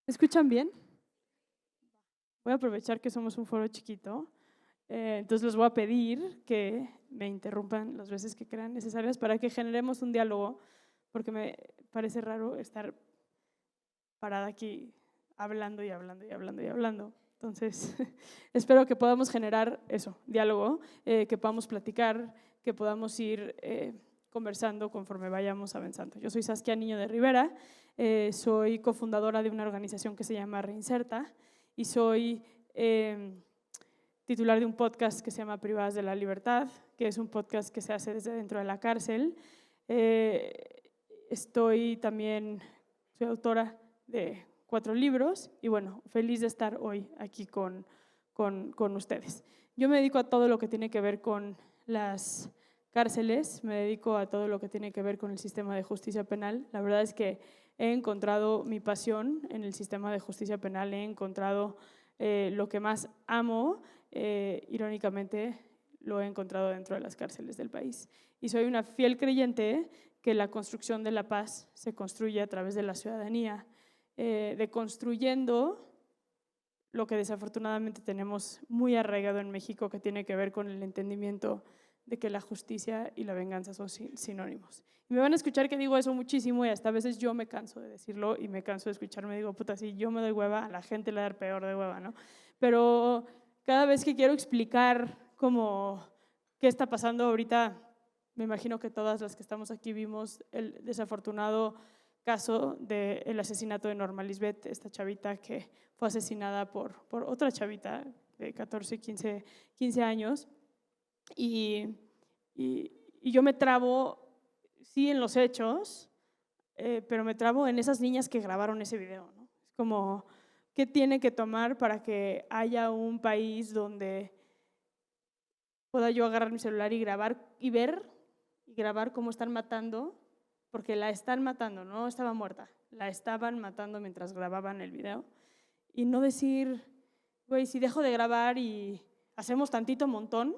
¿Me escuchan bien? Voy a aprovechar que somos un foro chiquito, entonces les voy a pedir que me interrumpan las veces que crean necesarias para que generemos un diálogo, porque me parece raro estar parada aquí hablando y hablando y hablando y hablando. Entonces, espero que podamos generar eso, diálogo, que podamos platicar, que podamos ir conversando conforme vayamos avanzando. Yo soy Saskia Niño de Rivera, soy cofundadora de una organización que se llama Reinserta y soy titular de un podcast que se llama Privadas de la Libertad, que es un podcast que se hace desde dentro de la cárcel. Soy autora de 4 libros y bueno, feliz de estar hoy aquí con ustedes. Yo me dedico a todo lo que tiene que ver con las cárceles, me dedico a todo lo que tiene que ver con el sistema de justicia penal. La verdad es que he encontrado mi pasión en el sistema de justicia penal, he encontrado lo que más amo, irónicamente lo he encontrado dentro de las cárceles del país. Y soy una fiel creyente que la construcción de la paz se construye a través de la ciudadanía, deconstruyendo lo que desafortunadamente tenemos muy arraigado en México, que tiene que ver con el entendimiento de que la justicia y la venganza son sinónimos. Y me van a escuchar que digo eso muchísimo y hasta a veces yo me canso de decirlo y me canso de escucharme, digo, puta, si yo me doy hueva, a la gente le da peor de hueva, ¿no? Pero cada vez que quiero explicar como qué está pasando ahorita, me imagino que todas las que estamos aquí vimos el desafortunado caso del asesinato de Norma Lisbeth, esta chavita que fue asesinada por otra chavita de 14, 15 años. Y yo me trabo, sí, en los hechos, pero me trabo en esas niñas que grabaron ese video, ¿no? Es como, ¿qué tiene que tomar para que haya un país donde pueda yo agarrar mi celular y grabar y ver y grabar cómo están matando? Porque la están matando, no estaba muerta, la estaban matando mientras grababan el video. Y no decir, güey, si dejo de grabar y hacemos tantito montón,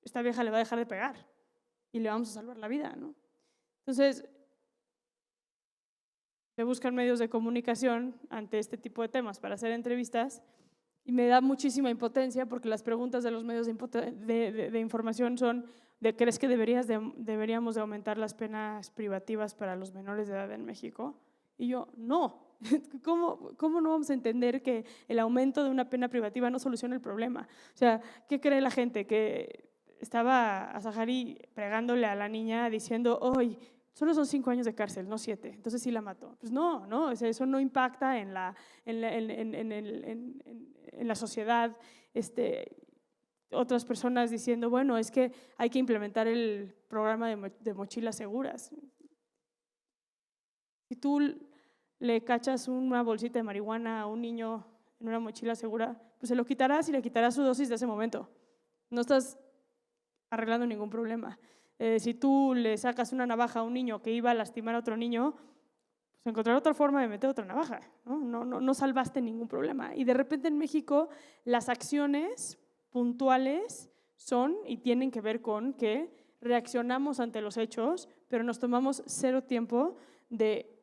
esta vieja le va a dejar de pegar y le vamos a salvar la vida, ¿no? Entonces, se buscan medios de comunicación ante este tipo de temas para hacer entrevistas y me da muchísima impotencia porque las preguntas de los medios de información son ¿crees que deberíamos de aumentar las penas privativas para los menores de edad en México? Y yo, no. ¿Cómo no vamos a entender que el aumento de una pena privativa no soluciona el problema? O sea, ¿qué cree la gente? Que estaba a Sahari pregándole a la niña diciendo, hoy solo son 5 años de cárcel, no 7, entonces sí la mató. Pues no, o sea, eso no impacta en la sociedad. Otras personas diciendo, bueno, es que hay que implementar el programa de mochilas seguras. Si tú le cachas una bolsita de marihuana a un niño en una mochila segura, pues se lo quitarás y le quitarás su dosis de ese momento. No estás arreglando ningún problema. Si tú le sacas una navaja a un niño que iba a lastimar a otro niño, pues encontrar otra forma de meter otra navaja, ¿no? No salvaste ningún problema. Y de repente en México las acciones puntuales son y tienen que ver con que reaccionamos ante los hechos, pero nos tomamos cero tiempo de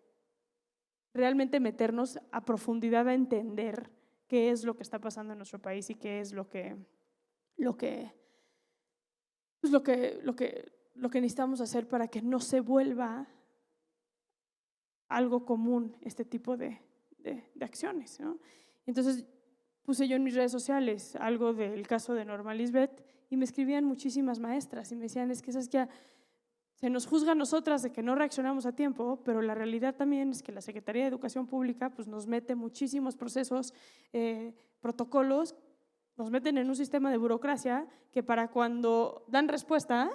realmente meternos a profundidad a entender qué es lo que está pasando en nuestro país y qué es lo que necesitamos hacer para que no se vuelva algo común este tipo de acciones, ¿no? Entonces puse yo en mis redes sociales algo del caso de Norma Lisbeth y me escribían muchísimas maestras y me decían, es que Saskia, se nos juzga a nosotras de que no reaccionamos a tiempo, pero la realidad también es que la Secretaría de Educación Pública pues, nos mete muchísimos procesos, protocolos, nos meten en un sistema de burocracia que para cuando dan respuesta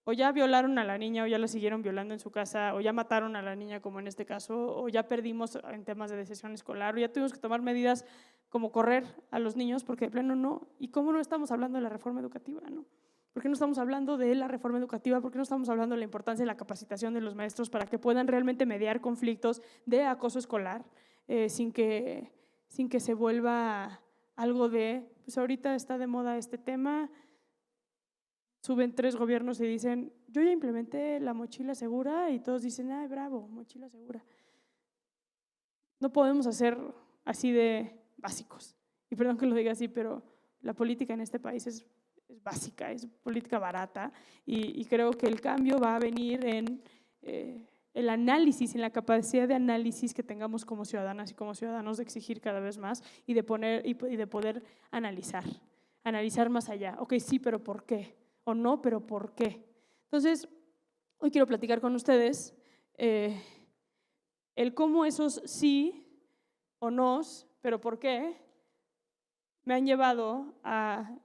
o ya violaron a la niña o ya la siguieron violando en su casa o ya mataron a la niña como en este caso o ya perdimos en temas de deserción escolar o ya tuvimos que tomar medidas como correr a los niños porque de plano no. ¿Y cómo no estamos hablando de la reforma educativa, no? ¿Por qué no estamos hablando de la reforma educativa? ¿Por qué no estamos hablando de la importancia de la capacitación de los maestros para que puedan realmente mediar conflictos de acoso escolar sin que se vuelva algo de, pues ahorita está de moda este tema, suben 3 gobiernos y dicen, yo ya implementé la mochila segura y todos dicen, ay, bravo, mochila segura. no podemos hacer así de básicos. Y perdón que lo diga así, pero la política en este país es básica, es política barata, y creo que el cambio va a venir en el análisis, en la capacidad de análisis que tengamos como ciudadanas y como ciudadanos de exigir cada vez más y de poder analizar más allá. Ok, sí, pero ¿por qué? O no, pero ¿por qué? Entonces, hoy quiero platicar con ustedes el cómo esos sí o nos, pero ¿por qué?, me han llevado a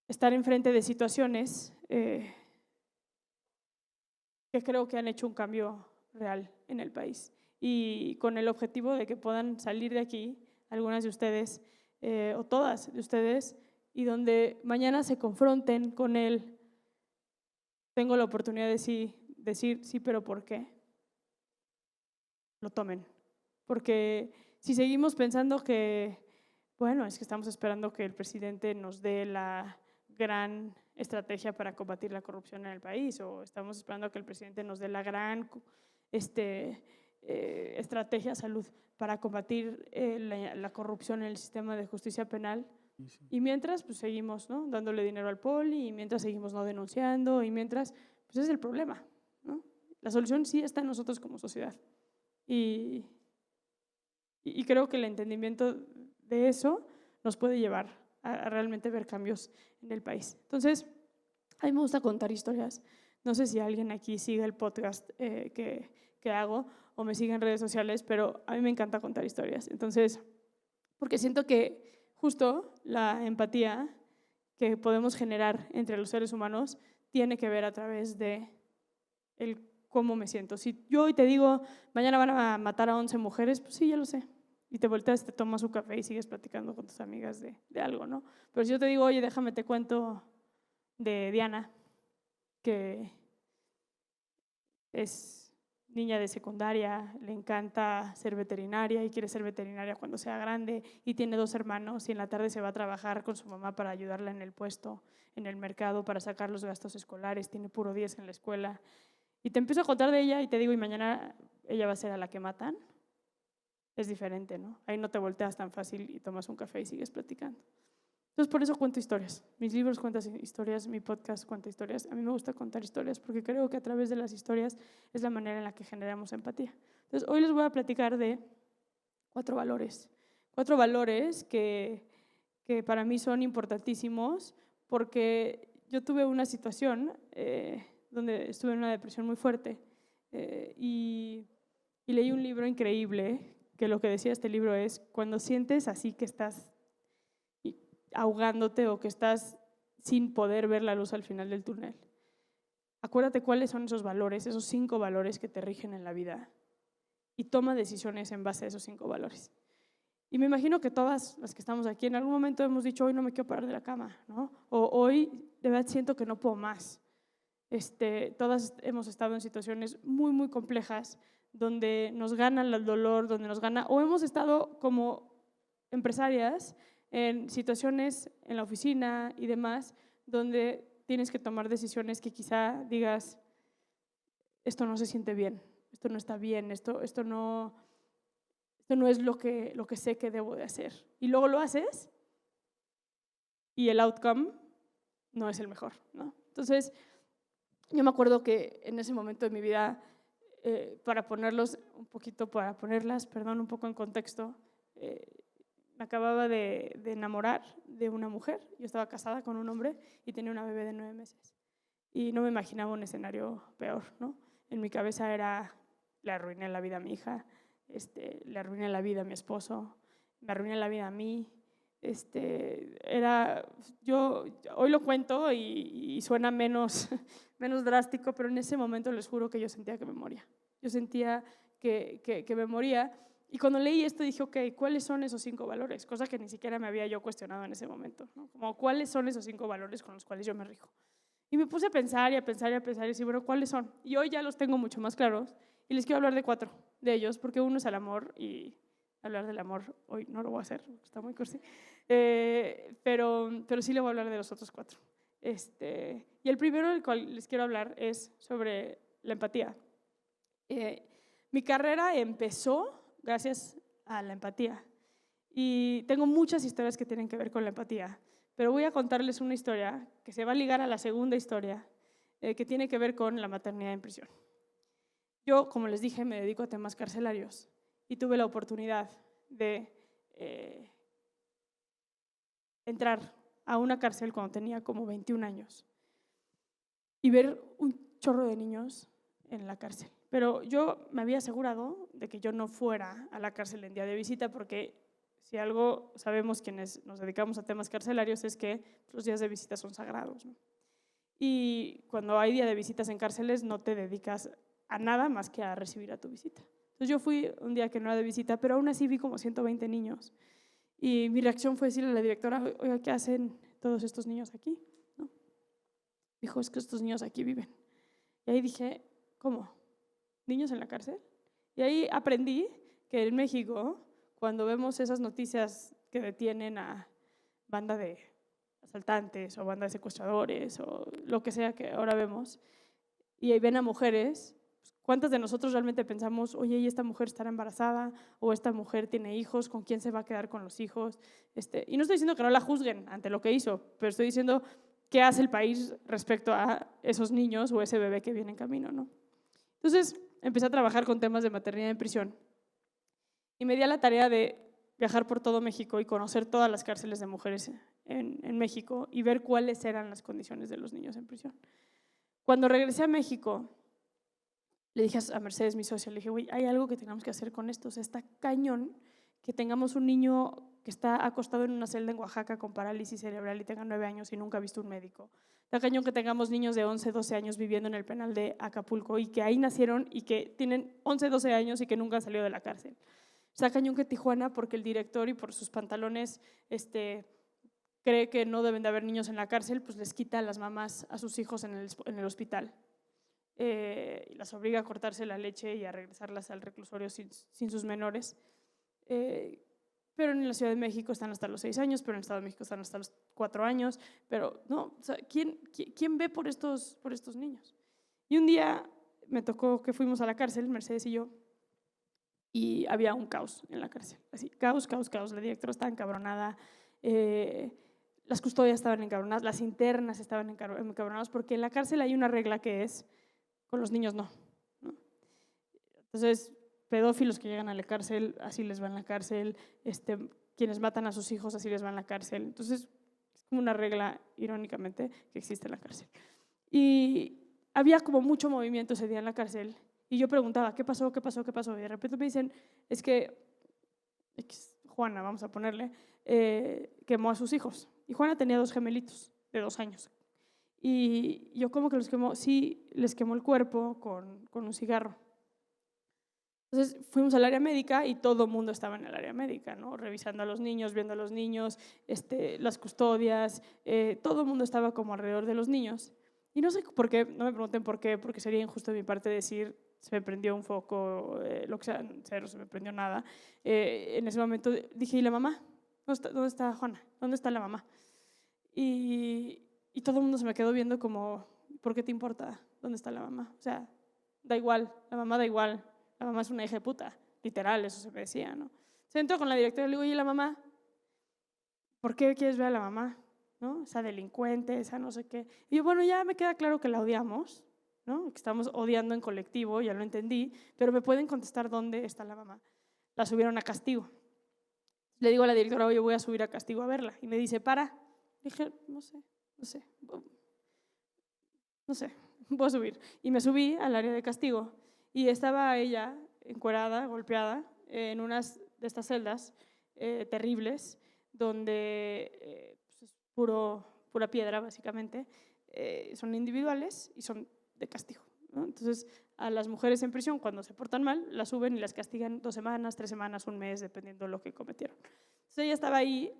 estar enfrente de situaciones que creo que han hecho un cambio real en el país, y con el objetivo de que puedan salir de aquí algunas de ustedes o todas de ustedes, y donde mañana se confronten con él, tengo la oportunidad de decir sí, pero ¿por qué?, lo tomen. Porque si seguimos pensando que, bueno, es que estamos esperando que el presidente nos dé la gran estrategia para combatir la corrupción en el país, o estamos esperando que el presidente nos dé la gran estrategia de salud para combatir la corrupción en el sistema de justicia penal, y mientras pues seguimos, ¿no?, dándole dinero al poli, y mientras seguimos no denunciando, y mientras, pues ese es el problema, ¿no? La solución sí está en nosotros como sociedad, y creo que el entendimiento de eso nos puede llevar a realmente ver cambios en el país. Entonces, a mí me gusta contar historias. No sé si alguien aquí sigue el podcast que hago o me sigue en redes sociales, pero a mí me encanta contar historias. Entonces, porque siento que justo la empatía que podemos generar entre los seres humanos tiene que ver a través de el cómo me siento. Si yo hoy te digo, mañana van a matar a 11 mujeres, pues sí, ya lo sé. Y te volteas, te tomas un café y sigues platicando con tus amigas de algo, ¿no? Pero si yo te digo, oye, déjame te cuento de Diana, que es niña de secundaria, le encanta ser veterinaria y quiere ser veterinaria cuando sea grande, y tiene 2 hermanos, y en la tarde se va a trabajar con su mamá para ayudarla en el puesto, en el mercado, para sacar los gastos escolares, tiene puro 10 en la escuela. Y te empiezo a contar de ella y te digo, y mañana ella va a ser a la que matan. Es diferente, ¿no? Ahí no te volteas tan fácil y tomas un café y sigues platicando. Entonces, por eso cuento historias. Mis libros cuentan historias, mi podcast cuenta historias. A mí me gusta contar historias porque creo que a través de las historias es la manera en la que generamos empatía. Entonces, hoy les voy a platicar de 4 valores. 4 valores que para mí son importantísimos, porque yo tuve una situación donde estuve en una depresión muy fuerte y leí un libro increíble que lo que decía este libro es: cuando sientes así que estás ahogándote o que estás sin poder ver la luz al final del túnel, acuérdate cuáles son esos valores, esos 5 valores que te rigen en la vida, y toma decisiones en base a esos 5 valores. Y me imagino que todas las que estamos aquí en algún momento hemos dicho, hoy no me quiero parar de la cama, ¿no? O hoy de verdad siento que no puedo más. Todas hemos estado en situaciones muy, muy complejas donde nos gana el dolor, donde nos gana, o hemos estado como empresarias en situaciones en la oficina y demás, donde tienes que tomar decisiones que quizá digas, esto no se siente bien, esto no está bien, esto no es lo que sé que debo de hacer. Y luego lo haces y el outcome no es el mejor, ¿no? Entonces, yo me acuerdo que en ese momento de mi vida, para ponerlas un poco en contexto, me acababa de enamorar de una mujer. Yo estaba casada con un hombre y tenía una bebé de 9 meses. Y no me imaginaba un escenario peor, ¿no? En mi cabeza era, le arruiné la vida a mi hija, le arruiné la vida a mi esposo, me arruiné la vida a mí. Yo hoy lo cuento y suena menos drástico, pero en ese momento les juro que yo sentía que me moría. Yo sentía que me moría. Y cuando leí esto dije, ok, ¿cuáles son esos 5 valores? Cosa que ni siquiera me había yo cuestionado en ese momento, ¿no? Como, ¿cuáles son esos 5 valores con los cuales yo me rijo? Y me puse a pensar y a pensar y a pensar y decir, bueno, ¿cuáles son? Y hoy ya los tengo mucho más claros y les quiero hablar de 4 de ellos, porque uno es el amor, y hablar del amor hoy no lo voy a hacer, está muy cursi, pero sí le voy a hablar de los otros 4. Y el primero del cual les quiero hablar es sobre la empatía. Mi carrera empezó gracias a la empatía. Y tengo muchas historias que tienen que ver con la empatía, pero voy a contarles una historia que se va a ligar a la segunda historia, que tiene que ver con la maternidad en prisión. Yo, como les dije, me dedico a temas carcelarios y tuve la oportunidad de entrar a una cárcel cuando tenía como 21 años y ver un chorro de niños en la cárcel. Pero yo me había asegurado de que yo no fuera a la cárcel en día de visita, porque si algo sabemos quienes nos dedicamos a temas carcelarios es que los días de visita son sagrados, ¿no? Y cuando hay día de visitas en cárceles no te dedicas a nada más que a recibir a tu visita. Entonces yo fui un día que no era de visita, pero aún así vi como 120 niños. Y mi reacción fue decirle a la directora, oiga, ¿qué hacen todos estos niños aquí? ¿No? Dijo, es que estos niños aquí viven. Y ahí dije, ¿cómo? ¿Niños en la cárcel? Y ahí aprendí que en México, cuando vemos esas noticias que detienen a banda de asaltantes o banda de secuestradores o lo que sea que ahora vemos, y ahí ven a mujeres, ¿cuántas de nosotros realmente pensamos, oye, ¿y esta mujer estará embarazada? ¿O esta mujer tiene hijos? ¿Con quién se va a quedar con los hijos? Y no estoy diciendo que no la juzguen ante lo que hizo, pero estoy diciendo qué hace el país respecto a esos niños o ese bebé que viene en camino, ¿no? Entonces empecé a trabajar con temas de maternidad en prisión y me di a la tarea de viajar por todo México y conocer todas las cárceles de mujeres en México y ver cuáles eran las condiciones de los niños en prisión. Cuando regresé a México, le dije a Mercedes, mi socia, le dije, güey, hay algo que tenemos que hacer con esto. O sea, está cañón que tengamos un niño que está acostado en una celda en Oaxaca con parálisis cerebral y tenga 9 años y nunca ha visto un médico. Está cañón que tengamos niños de 11, 12 años viviendo en el penal de Acapulco y que ahí nacieron y que tienen 11, 12 años y que nunca han salido de la cárcel. Está cañón que Tijuana, porque el director y por sus pantalones cree que no deben de haber niños en la cárcel, pues les quita a las mamás a sus hijos en el hospital. Y las obliga a cortarse la leche y a regresarlas al reclusorio sin sus menores. Pero en la Ciudad de México están hasta los 6 años, pero en el Estado de México están hasta los 4 años. Pero no, o sea, ¿quién ve por estos niños? Y un día me tocó que fuimos a la cárcel, Mercedes y yo, y había un caos en la cárcel. Así, caos, caos, caos. La directora estaba encabronada, las custodias estaban encabronadas, las internas estaban encabronadas, porque en la cárcel hay una regla que es, con los niños no. Entonces, pedófilos que llegan a la cárcel, así les va en la cárcel, quienes matan a sus hijos, así les va en la cárcel. Entonces, es como una regla, irónicamente, que existe en la cárcel. Y había como mucho movimiento ese día en la cárcel, y yo preguntaba, ¿qué pasó, qué pasó, qué pasó? Y de repente me dicen, es que Juana, vamos a ponerle, quemó a sus hijos. Y Juana tenía 2 gemelitos de 2 años. Y yo como que los quemó, sí, les quemó el cuerpo con un cigarro. Entonces fuimos al área médica y todo el mundo estaba en el área médica, ¿no? Revisando a los niños, viendo a los niños, las custodias, todo el mundo estaba como alrededor de los niños. Y no sé por qué, no me pregunten por qué, porque sería injusto de mi parte decir se me prendió un foco, lo que sea, cero, se me prendió nada. En ese momento dije, ¿y la mamá? ¿Dónde está Juana? ¿Dónde está la mamá? Y todo el mundo se me quedó viendo como, ¿por qué te importa dónde está la mamá? O sea, da igual, la mamá da igual, la mamá es una hija de puta, literal, eso se me decía, ¿no? Se entró con la directora y le digo, oye, la mamá, ¿por qué quieres ver a la mamá? ¿No? Esa delincuente, esa no sé qué. Y yo, bueno, ya me queda claro que la odiamos, ¿no? Que estamos odiando en colectivo, ya lo entendí, pero me pueden contestar dónde está la mamá. La subieron a castigo. Le digo a la directora, oye, voy a subir a castigo a verla. Y me dice, para. Dije, no sé, voy a subir. Y me subí al área de castigo y estaba ella encuerada, golpeada, en unas de estas celdas terribles, donde pues es pura piedra, básicamente. Son individuales y son de castigo, ¿no? Entonces, a las mujeres en prisión, cuando se portan mal, las suben y las castigan 2 semanas, 3 semanas, 1 mes, dependiendo de lo que cometieron. Entonces ella estaba ahí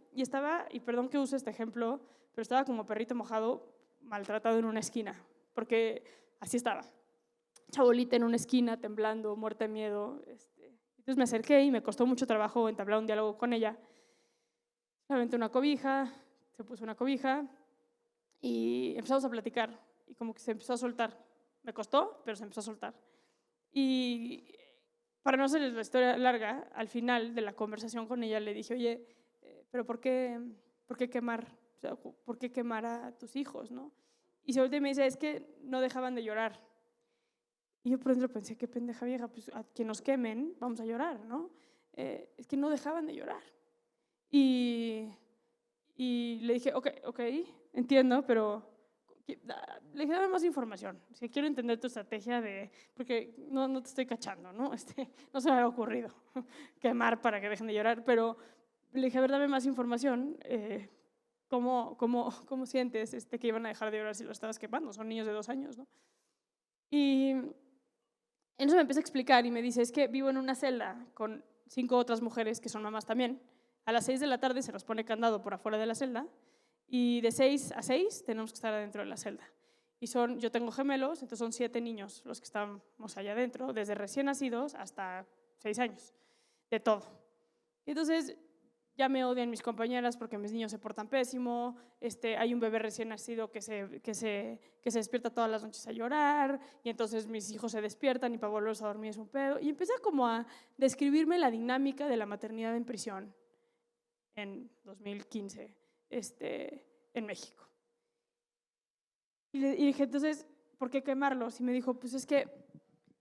y perdón que use este ejemplo, pero estaba como perrito mojado, maltratado en una esquina, porque así estaba, chabolita en una esquina, temblando, muerta de miedo. Entonces me acerqué y me costó mucho trabajo entablar un diálogo con ella. Le aventé una cobija, se puso una cobija y empezamos a platicar y como que se empezó a soltar. Me costó, pero se empezó a soltar. Y para no hacerles la historia larga, al final de la conversación con ella le dije, oye, pero ¿por qué quemar? O sea, ¿por qué quemar a tus hijos, no? Y se voltea y me dice, es que no dejaban de llorar. Y yo por dentro pensé, qué pendeja vieja, pues a que nos quemen, vamos a llorar, ¿no? Es que no dejaban de llorar. Y le dije, ok, entiendo, pero le dije, dame más información. O sea, quiero entender tu estrategia porque no te estoy cachando, ¿no? No se me había ocurrido quemar para que dejen de llorar, pero le dije, a ver, dame más información. ¿Cómo sientes que iban a dejar de llorar si lo estabas quemando? Son niños de 2 años, ¿no? Y en eso me empieza a explicar y me dice, es que vivo en una celda con 5 otras mujeres que son mamás también. A las 6 de la tarde se nos pone candado por afuera de la celda y de 6 a 6 tenemos que estar adentro de la celda. Y yo tengo gemelos, entonces son 7 niños los que estamos allá adentro, desde recién nacidos hasta 6 años, de todo. Y entonces ya me odian mis compañeras porque mis niños se portan pésimo, hay un bebé recién nacido que se despierta todas las noches a llorar, y entonces mis hijos se despiertan y para volverlos a dormir es un pedo. Y empieza como a describirme la dinámica de la maternidad en prisión en 2015 en México. Y le dije, entonces, ¿por qué quemarlos? Y me dijo, pues es que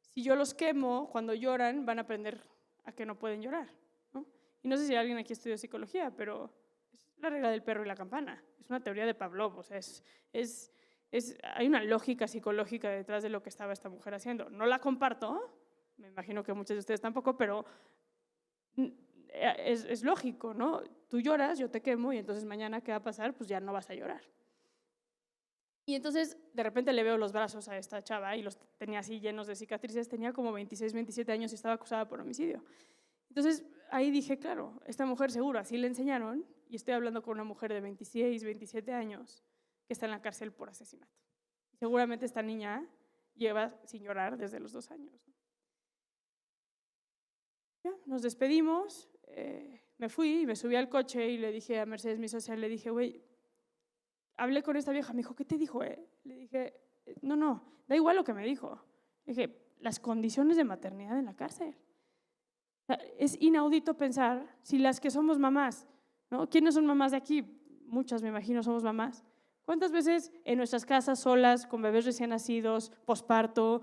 si yo los quemo, cuando lloran van a aprender a que no pueden llorar, ¿no? Y no sé si alguien aquí estudió psicología, pero es la regla del perro y la campana. Es una teoría de Pavlov, o sea, hay una lógica psicológica detrás de lo que estaba esta mujer haciendo. No la comparto, me imagino que muchos de ustedes tampoco, pero es lógico, ¿no? Tú lloras, yo te quemo y entonces mañana, ¿qué va a pasar? Pues ya no vas a llorar. Y entonces de repente le veo los brazos a esta chava y los tenía así llenos de cicatrices, tenía como 26, 27 años y estaba acusada por homicidio. Entonces ahí dije, claro, esta mujer seguro así le enseñaron, y estoy hablando con una mujer de 26, 27 años que está en la cárcel por asesinato. Seguramente esta niña lleva sin llorar desde los 2 años. Ya, nos despedimos, me fui, me subí al coche y le dije a Mercedes, mi socia, le dije, güey, hablé con esta vieja, me dijo, ¿qué te dijo? Le dije, no, da igual lo que me dijo. Le dije, las condiciones de maternidad en la cárcel. O sea, es inaudito pensar si las que somos mamás, ¿no? ¿Quiénes son mamás de aquí? Muchas, me imagino, somos mamás. ¿Cuántas veces en nuestras casas solas, con bebés recién nacidos, posparto,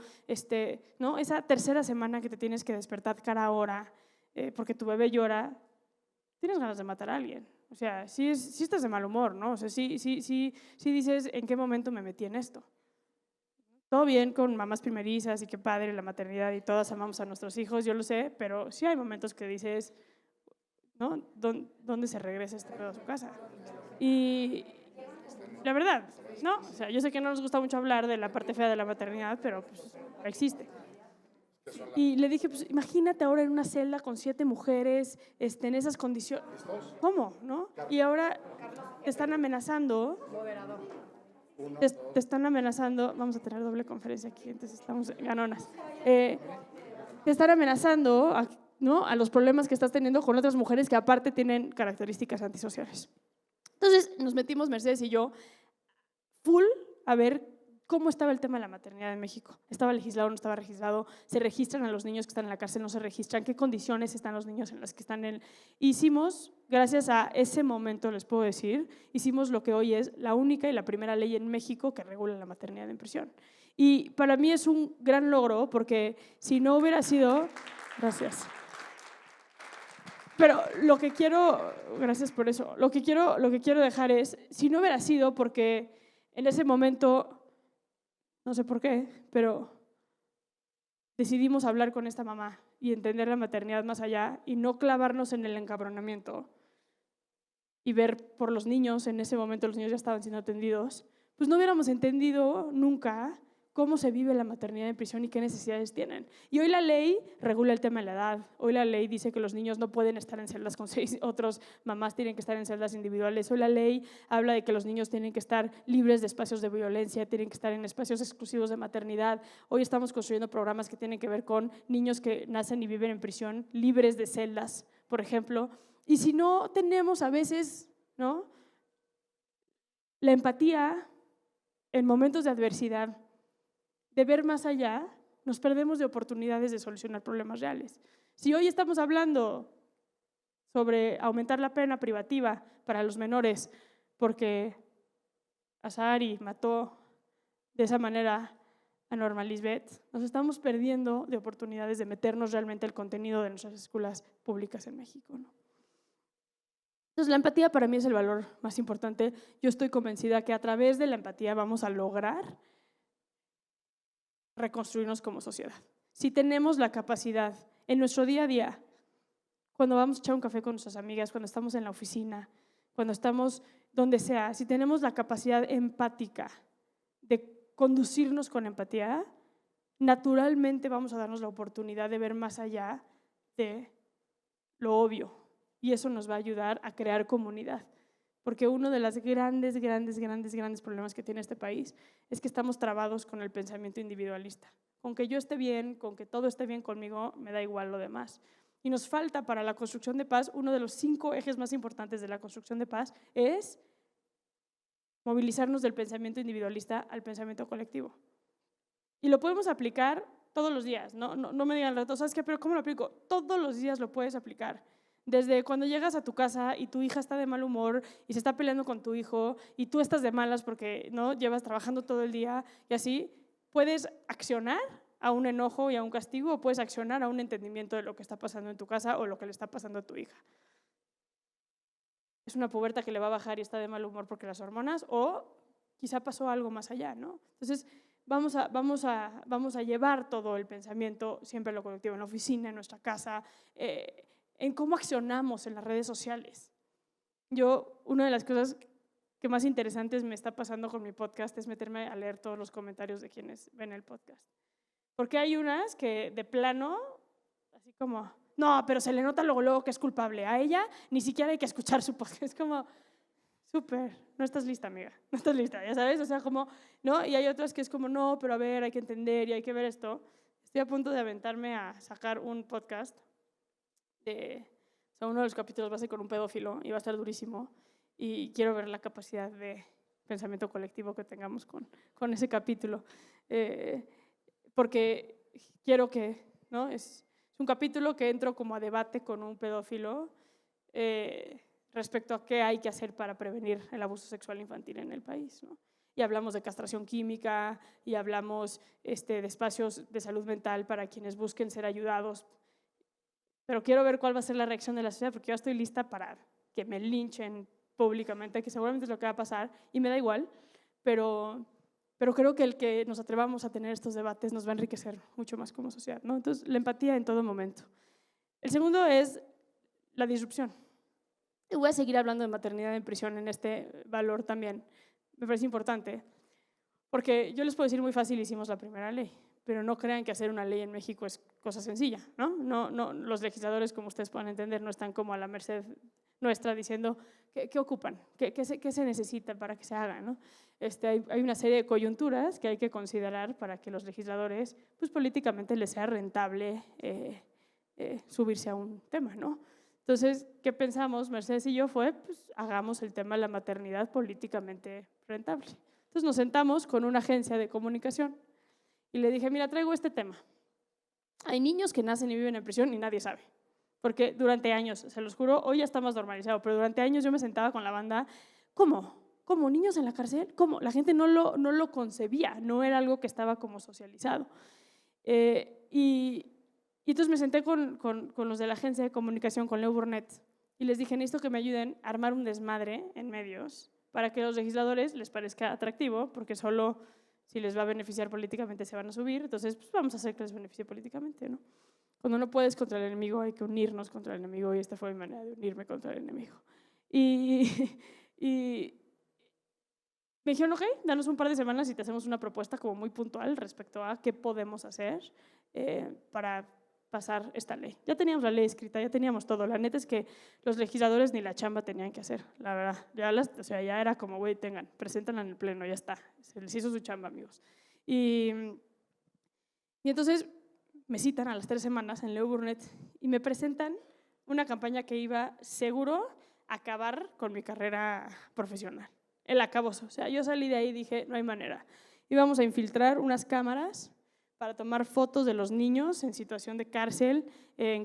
¿no? Esa tercera semana que te tienes que despertar cada hora porque tu bebé llora, tienes ganas de matar a alguien? O sea, sí estás de mal humor, ¿no? O sea, sí dices, ¿en qué momento me metí en esto? Todo bien con mamás primerizas y qué padre la maternidad y todas amamos a nuestros hijos, yo lo sé, pero sí hay momentos que dices, ¿no? ¿Dónde se regresa este pedo a su casa? Y la verdad, ¿no? O sea, yo sé que no nos gusta mucho hablar de la parte fea de la maternidad, pero pues existe. Y le dije, pues imagínate ahora en una celda con 7 mujeres, en esas condiciones. ¿Cómo? ¿No? Y ahora te están amenazando. Te están amenazando. Vamos a tener doble conferencia aquí, entonces estamos ganonas. Te están amenazando, ¿no? A los problemas que estás teniendo con otras mujeres que aparte tienen características antisociales. Entonces nos metimos, Mercedes y yo, full a ver cómo estaba el tema de la maternidad en México. ¿Estaba legislado o no estaba registrado? ¿Se registran a los niños que están en la cárcel? ¿No se registran? ¿Qué condiciones están los niños en las que están en? Hicimos, gracias a ese momento, les puedo decir, hicimos lo que hoy es la única y la primera ley en México que regula la maternidad en prisión. Y para mí es un gran logro porque si no hubiera sido... Gracias. Pero lo que quiero... Gracias por eso. Lo que quiero dejar es, si no hubiera sido porque en ese momento... No sé por qué, pero decidimos hablar con esta mamá y entender la maternidad más allá y no clavarnos en el encabronamiento y ver por los niños. En ese momento los niños ya estaban siendo atendidos, pues no hubiéramos entendido nunca cómo se vive la maternidad en prisión y qué necesidades tienen. Y hoy la ley regula el tema de la edad. Hoy la ley dice que los niños no pueden estar en celdas con 6 otros, mamás tienen que estar en celdas individuales. Hoy la ley habla de que los niños tienen que estar libres de espacios de violencia, tienen que estar en espacios exclusivos de maternidad. Hoy estamos construyendo programas que tienen que ver con niños que nacen y viven en prisión, libres de celdas, por ejemplo. Y si no tenemos a veces, ¿no?, la empatía en momentos de adversidad, de ver más allá, nos perdemos de oportunidades de solucionar problemas reales. Si hoy estamos hablando sobre aumentar la pena privativa para los menores porque Azahari mató de esa manera a Norma Lisbeth, nos estamos perdiendo de oportunidades de meternos realmente el contenido de nuestras escuelas públicas en México, ¿no? Entonces, la empatía para mí es el valor más importante. Yo estoy convencida que a través de la empatía vamos a lograr reconstruirnos como sociedad. Si tenemos la capacidad en nuestro día a día, cuando vamos a echar un café con nuestras amigas, cuando estamos en la oficina, cuando estamos donde sea, si tenemos la capacidad empática de conducirnos con empatía, naturalmente vamos a darnos la oportunidad de ver más allá de lo obvio, y eso nos va a ayudar a crear comunidad, porque uno de los grandes problemas que tiene este país es que estamos trabados con el pensamiento individualista. Con que yo esté bien, con que todo esté bien conmigo, me da igual lo demás. Y nos falta para la construcción de paz, uno de los 5 ejes más importantes de la construcción de paz es movilizarnos del pensamiento individualista al pensamiento colectivo. Y lo podemos aplicar todos los días, no me digan, ¿sabes qué? Pero ¿cómo lo aplico? Todos los días lo puedes aplicar. Desde cuando llegas a tu casa y tu hija está de mal humor y se está peleando con tu hijo y tú estás de malas porque no llevas trabajando todo el día y así, puedes accionar a un enojo y a un castigo o puedes accionar a un entendimiento de lo que está pasando en tu casa o lo que le está pasando a tu hija. Es una puberta que le va a bajar y está de mal humor porque las hormonas, o quizá pasó algo más allá, ¿no? Entonces, vamos a llevar todo el pensamiento siempre a lo colectivo, en la oficina, en nuestra casa, en cómo accionamos en las redes sociales. Una de las cosas que más interesantes me está pasando con mi podcast es meterme a leer todos los comentarios de quienes ven el podcast. Porque hay unas que de plano, así como, no, pero se le nota luego que es culpable. A ella ni siquiera hay que escuchar su podcast. Es como, súper, no estás lista, amiga, no estás lista, ya sabes, o sea, como, ¿no? Y hay otras que es como, no, pero a ver, hay que entender y hay que ver esto. Estoy a punto de aventarme a sacar un podcast o sea, uno de los capítulos va a ser con un pedófilo y va a estar durísimo y quiero ver la capacidad de pensamiento colectivo que tengamos con ese capítulo, porque quiero que, ¿no? Es un capítulo que entro como a debate con un pedófilo respecto a qué hay que hacer para prevenir el abuso sexual infantil en el país, ¿no? Y hablamos de castración química y hablamos de espacios de salud mental para quienes busquen ser ayudados. Pero quiero ver cuál va a ser la reacción de la sociedad, porque yo estoy lista para que me linchen públicamente, que seguramente es lo que va a pasar, y me da igual, pero creo que el que nos atrevamos a tener estos debates nos va a enriquecer mucho más como sociedad, ¿no? Entonces, la empatía en todo momento. El segundo es la disrupción. Y voy a seguir hablando de maternidad en prisión en este valor también. Me parece importante, porque yo les puedo decir muy fácil, hicimos la primera ley, pero no crean que hacer una ley en México es cosa sencilla, ¿no? No, los legisladores, como ustedes pueden entender, no están como a la merced nuestra diciendo qué ocupan, qué se necesita para que se haga, ¿no? Hay una serie de coyunturas que hay que considerar para que los legisladores, pues políticamente les sea rentable subirse a un tema, ¿no? Entonces, ¿qué pensamos? Mercedes y yo fue, pues hagamos el tema de la maternidad políticamente rentable. Entonces nos sentamos con una agencia de comunicación y le dije, mira, traigo este tema. Hay niños que nacen y viven en prisión y nadie sabe, porque durante años, se los juro, hoy ya está más normalizado, pero durante años yo me sentaba con la banda, ¿cómo? ¿Niños en la cárcel? ¿Cómo? La gente no lo concebía, no era algo que estaba como socializado. Y entonces me senté con los de la agencia de comunicación, con Leo Burnett, y les dije, necesito que me ayuden a armar un desmadre en medios para que a los legisladores les parezca atractivo, porque solo si les va a beneficiar políticamente se van a subir, entonces pues vamos a hacer que les beneficie políticamente, ¿no? Cuando no puedes contra el enemigo hay que unirnos contra el enemigo y esta fue mi manera de unirme contra el enemigo. Y me dijeron, ok, danos un par de semanas y te hacemos una propuesta como muy puntual respecto a qué podemos hacer para pasar esta ley. Ya teníamos la ley escrita, ya teníamos todo. La neta es que los legisladores ni la chamba tenían que hacer, la verdad. Ya era como, güey, preséntanla en el pleno, ya está. Se les hizo su chamba, amigos. Y entonces me citan a las 3 semanas en Leo Burnett y me presentan una campaña que iba seguro a acabar con mi carrera profesional. El acabose. O sea, yo salí de ahí y dije, no hay manera. Íbamos a infiltrar unas cámaras para tomar fotos de los niños en situación de cárcel,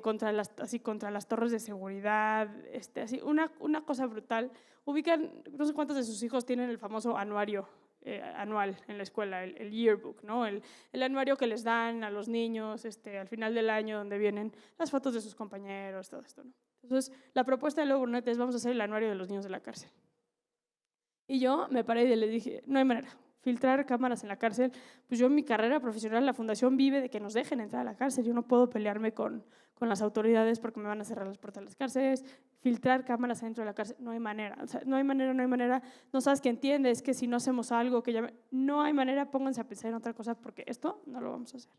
contra las torres de seguridad, así, una cosa brutal. Ubican, no sé cuántos de sus hijos tienen el famoso anuario anual en la escuela, el yearbook, ¿no? El anuario que les dan a los niños al final del año, donde vienen las fotos de sus compañeros, todo esto, ¿no? Entonces, la propuesta de Leo Burnett es: vamos a hacer el anuario de los niños de la cárcel. Y yo me paré y le dije, no hay manera. Filtrar cámaras en la cárcel, pues yo en mi carrera profesional, la fundación vive de que nos dejen entrar a la cárcel. Yo no puedo pelearme con las autoridades porque me van a cerrar las puertas de las cárceles. Filtrar cámaras dentro de la cárcel, no hay manera. O sea, no hay manera. No sabes qué entiendes, que si no hacemos algo, no hay manera, pónganse a pensar en otra cosa porque esto no lo vamos a hacer.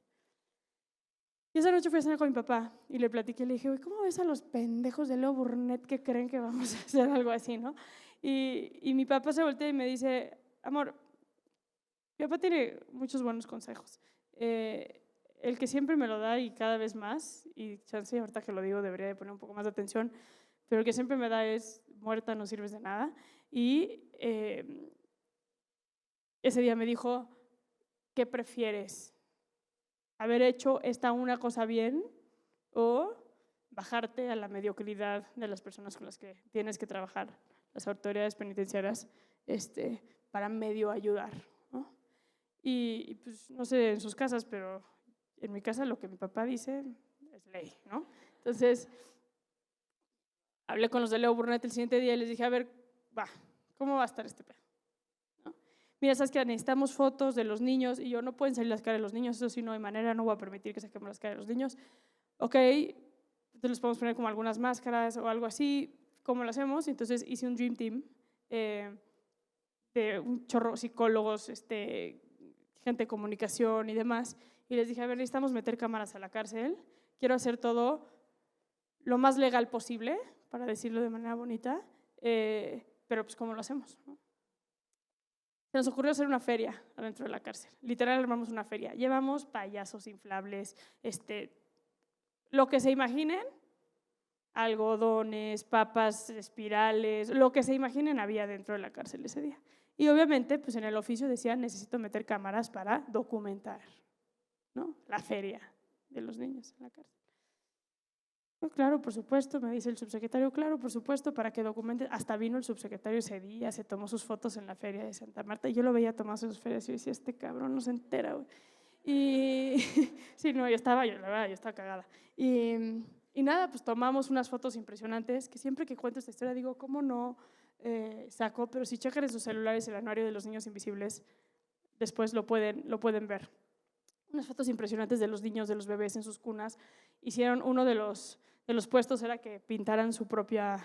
Y esa noche fui a cenar con mi papá y le platiqué, le dije, ¿cómo ves a los pendejos de Leo Burnett que creen que vamos a hacer algo así, no? Y mi papá se voltea y me dice, amor, mi papá tiene muchos buenos consejos. El que siempre me lo da y cada vez más, y chance ahorita que lo digo debería de poner un poco más de atención, pero el que siempre me da es: muerta no sirves de nada. Y ese día me dijo, ¿qué prefieres? ¿Haber hecho una cosa bien o bajarte a la mediocridad de las personas con las que tienes que trabajar, las autoridades penitenciarias, para medio ayudar, ¿no? Y pues no sé en sus casas, pero en mi casa lo que mi papá dice es ley, ¿no? Entonces, hablé con los de Leo Burnett el siguiente día y les dije, a ver, ¿cómo va a estar este pedo? ¿No? Mira, sabes que necesitamos fotos de los niños, y yo, no pueden salir las caras de los niños, eso sí, no hay manera, no voy a permitir que saquemos las caras de los niños. Ok, entonces les podemos poner como algunas máscaras o algo así. ¿Cómo lo hacemos? Entonces hice un Dream Team de un chorro psicólogos, gente de comunicación y demás, y les dije, a ver, necesitamos meter cámaras a la cárcel, quiero hacer todo lo más legal posible, para decirlo de manera bonita, pero pues ¿cómo lo hacemos, no? Se nos ocurrió hacer una feria adentro de la cárcel, literal armamos una feria, llevamos payasos inflables, lo que se imaginen, algodones, papas espirales, lo que se imaginen había dentro de la cárcel ese día. Y obviamente, pues en el oficio decía, necesito meter cámaras para documentar, ¿no?, la feria de los niños en la cárcel. Claro, por supuesto, me dice el subsecretario, claro, por supuesto, para que documente. Hasta vino el subsecretario ese día, se tomó sus fotos en la feria de Santa Marta, y yo lo veía tomar sus ferias y yo decía, este cabrón no se entera, güey. Y sí, no, yo estaba cagada. Y nada, pues tomamos unas fotos impresionantes, que siempre que cuento esta historia digo, ¿cómo no saco? Pero si checan en sus celulares el anuario de los niños invisibles, después lo pueden ver. Unas fotos impresionantes de los niños, de los bebés en sus cunas. Hicieron uno de los puestos, era que pintaran su propia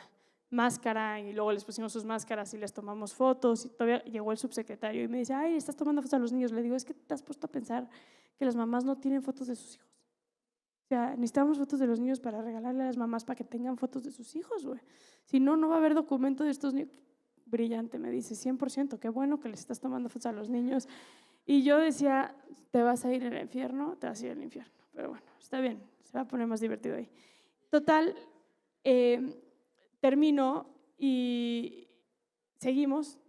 máscara, y luego les pusimos sus máscaras y les tomamos fotos, y todavía llegó el subsecretario y me dice, ay, ¿estás tomando fotos a los niños? Le digo, es que te has puesto a pensar que las mamás no tienen fotos de sus hijos. O sea, necesitamos fotos de los niños para regalarle a las mamás para que tengan fotos de sus hijos, güey. Si no, no va a haber documento de estos niños. Brillante, me dice, 100%, qué bueno que les estás tomando fotos a los niños. Y yo decía, te vas a ir al infierno, te vas a ir al infierno. Pero bueno, está bien, se va a poner más divertido ahí. Total, termino y seguimos.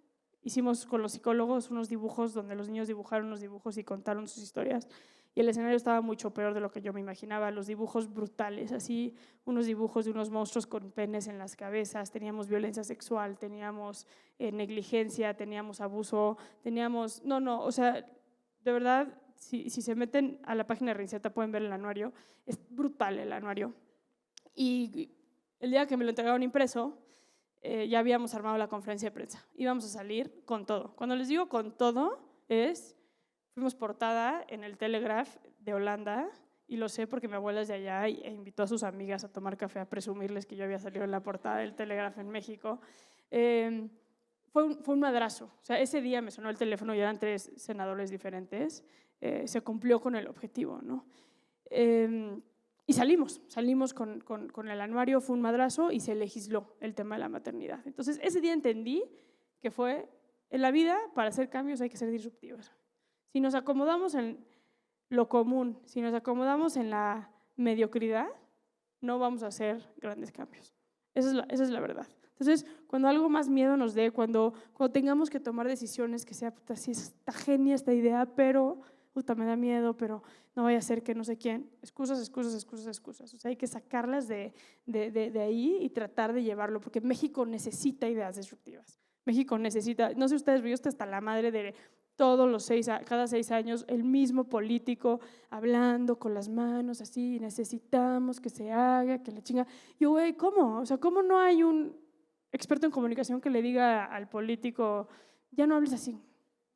Hicimos con los psicólogos unos dibujos donde los niños dibujaron unos dibujos y contaron sus historias. Y el escenario estaba mucho peor de lo que yo me imaginaba. Los dibujos brutales, así, unos dibujos de unos monstruos con penes en las cabezas. Teníamos violencia sexual, teníamos negligencia, teníamos abuso, teníamos… No, o sea, de verdad, si se meten a la página de Rinceta pueden ver el anuario. Es brutal el anuario. Y el día que me lo entregaron impreso, ya habíamos armado la conferencia de prensa. Íbamos a salir con todo. Cuando les digo con todo, fuimos portada en el Telegraph de Holanda, y lo sé porque mi abuela es de allá e invitó a sus amigas a tomar café a presumirles que yo había salido en la portada del Telegraph en México. Fue un madrazo. O sea, ese día me sonó el teléfono y eran 3 senadores diferentes. Se cumplió con el objetivo, ¿no? Y salimos con el anuario, fue un madrazo y se legisló el tema de la maternidad. Entonces, ese día entendí que fue, en la vida, para hacer cambios hay que ser disruptivos. Si nos acomodamos en lo común, si nos acomodamos en la mediocridad, no vamos a hacer grandes cambios. Esa es la verdad. Entonces, cuando algo más miedo nos dé, cuando tengamos que tomar decisiones que sea, puta, sí, está genia esta idea, pero puta, me da miedo, pero no vaya a ser que no sé quién. Excusas, excusas, excusas, excusas. O sea, hay que sacarlas de ahí y tratar de llevarlo, porque México necesita ideas disruptivas. México necesita, no sé ustedes, pero yo estoy hasta la madre de todos los cada 6 años el mismo político hablando con las manos así, necesitamos que se haga, que la chinga. Yo, güey, ¿cómo? O sea, ¿cómo no hay un experto en comunicación que le diga al político, ya no hables así,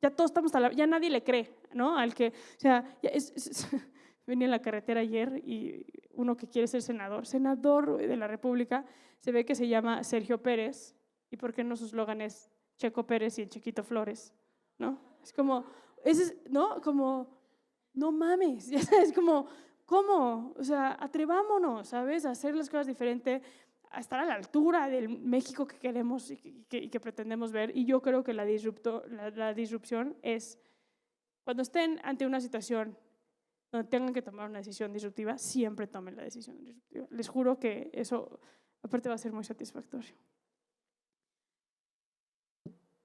ya todos estamos, ya nadie le cree, ¿no? Al que, o sea, venía en la carretera ayer y uno que quiere ser senador de la República, se ve que se llama Sergio Pérez, y por qué no su eslogan es Checo Pérez y el Chiquito Flores, ¿no? Es como, ¿no? Como, no mames, ya sabes, como, ¿cómo? O sea, atrevámonos, ¿sabes? A hacer las cosas diferente, a estar a la altura del México que queremos y que pretendemos ver. Y yo creo que la disrupción es, cuando estén ante una situación donde tengan que tomar una decisión disruptiva, siempre tomen la decisión disruptiva. Les juro que eso, aparte, va a ser muy satisfactorio.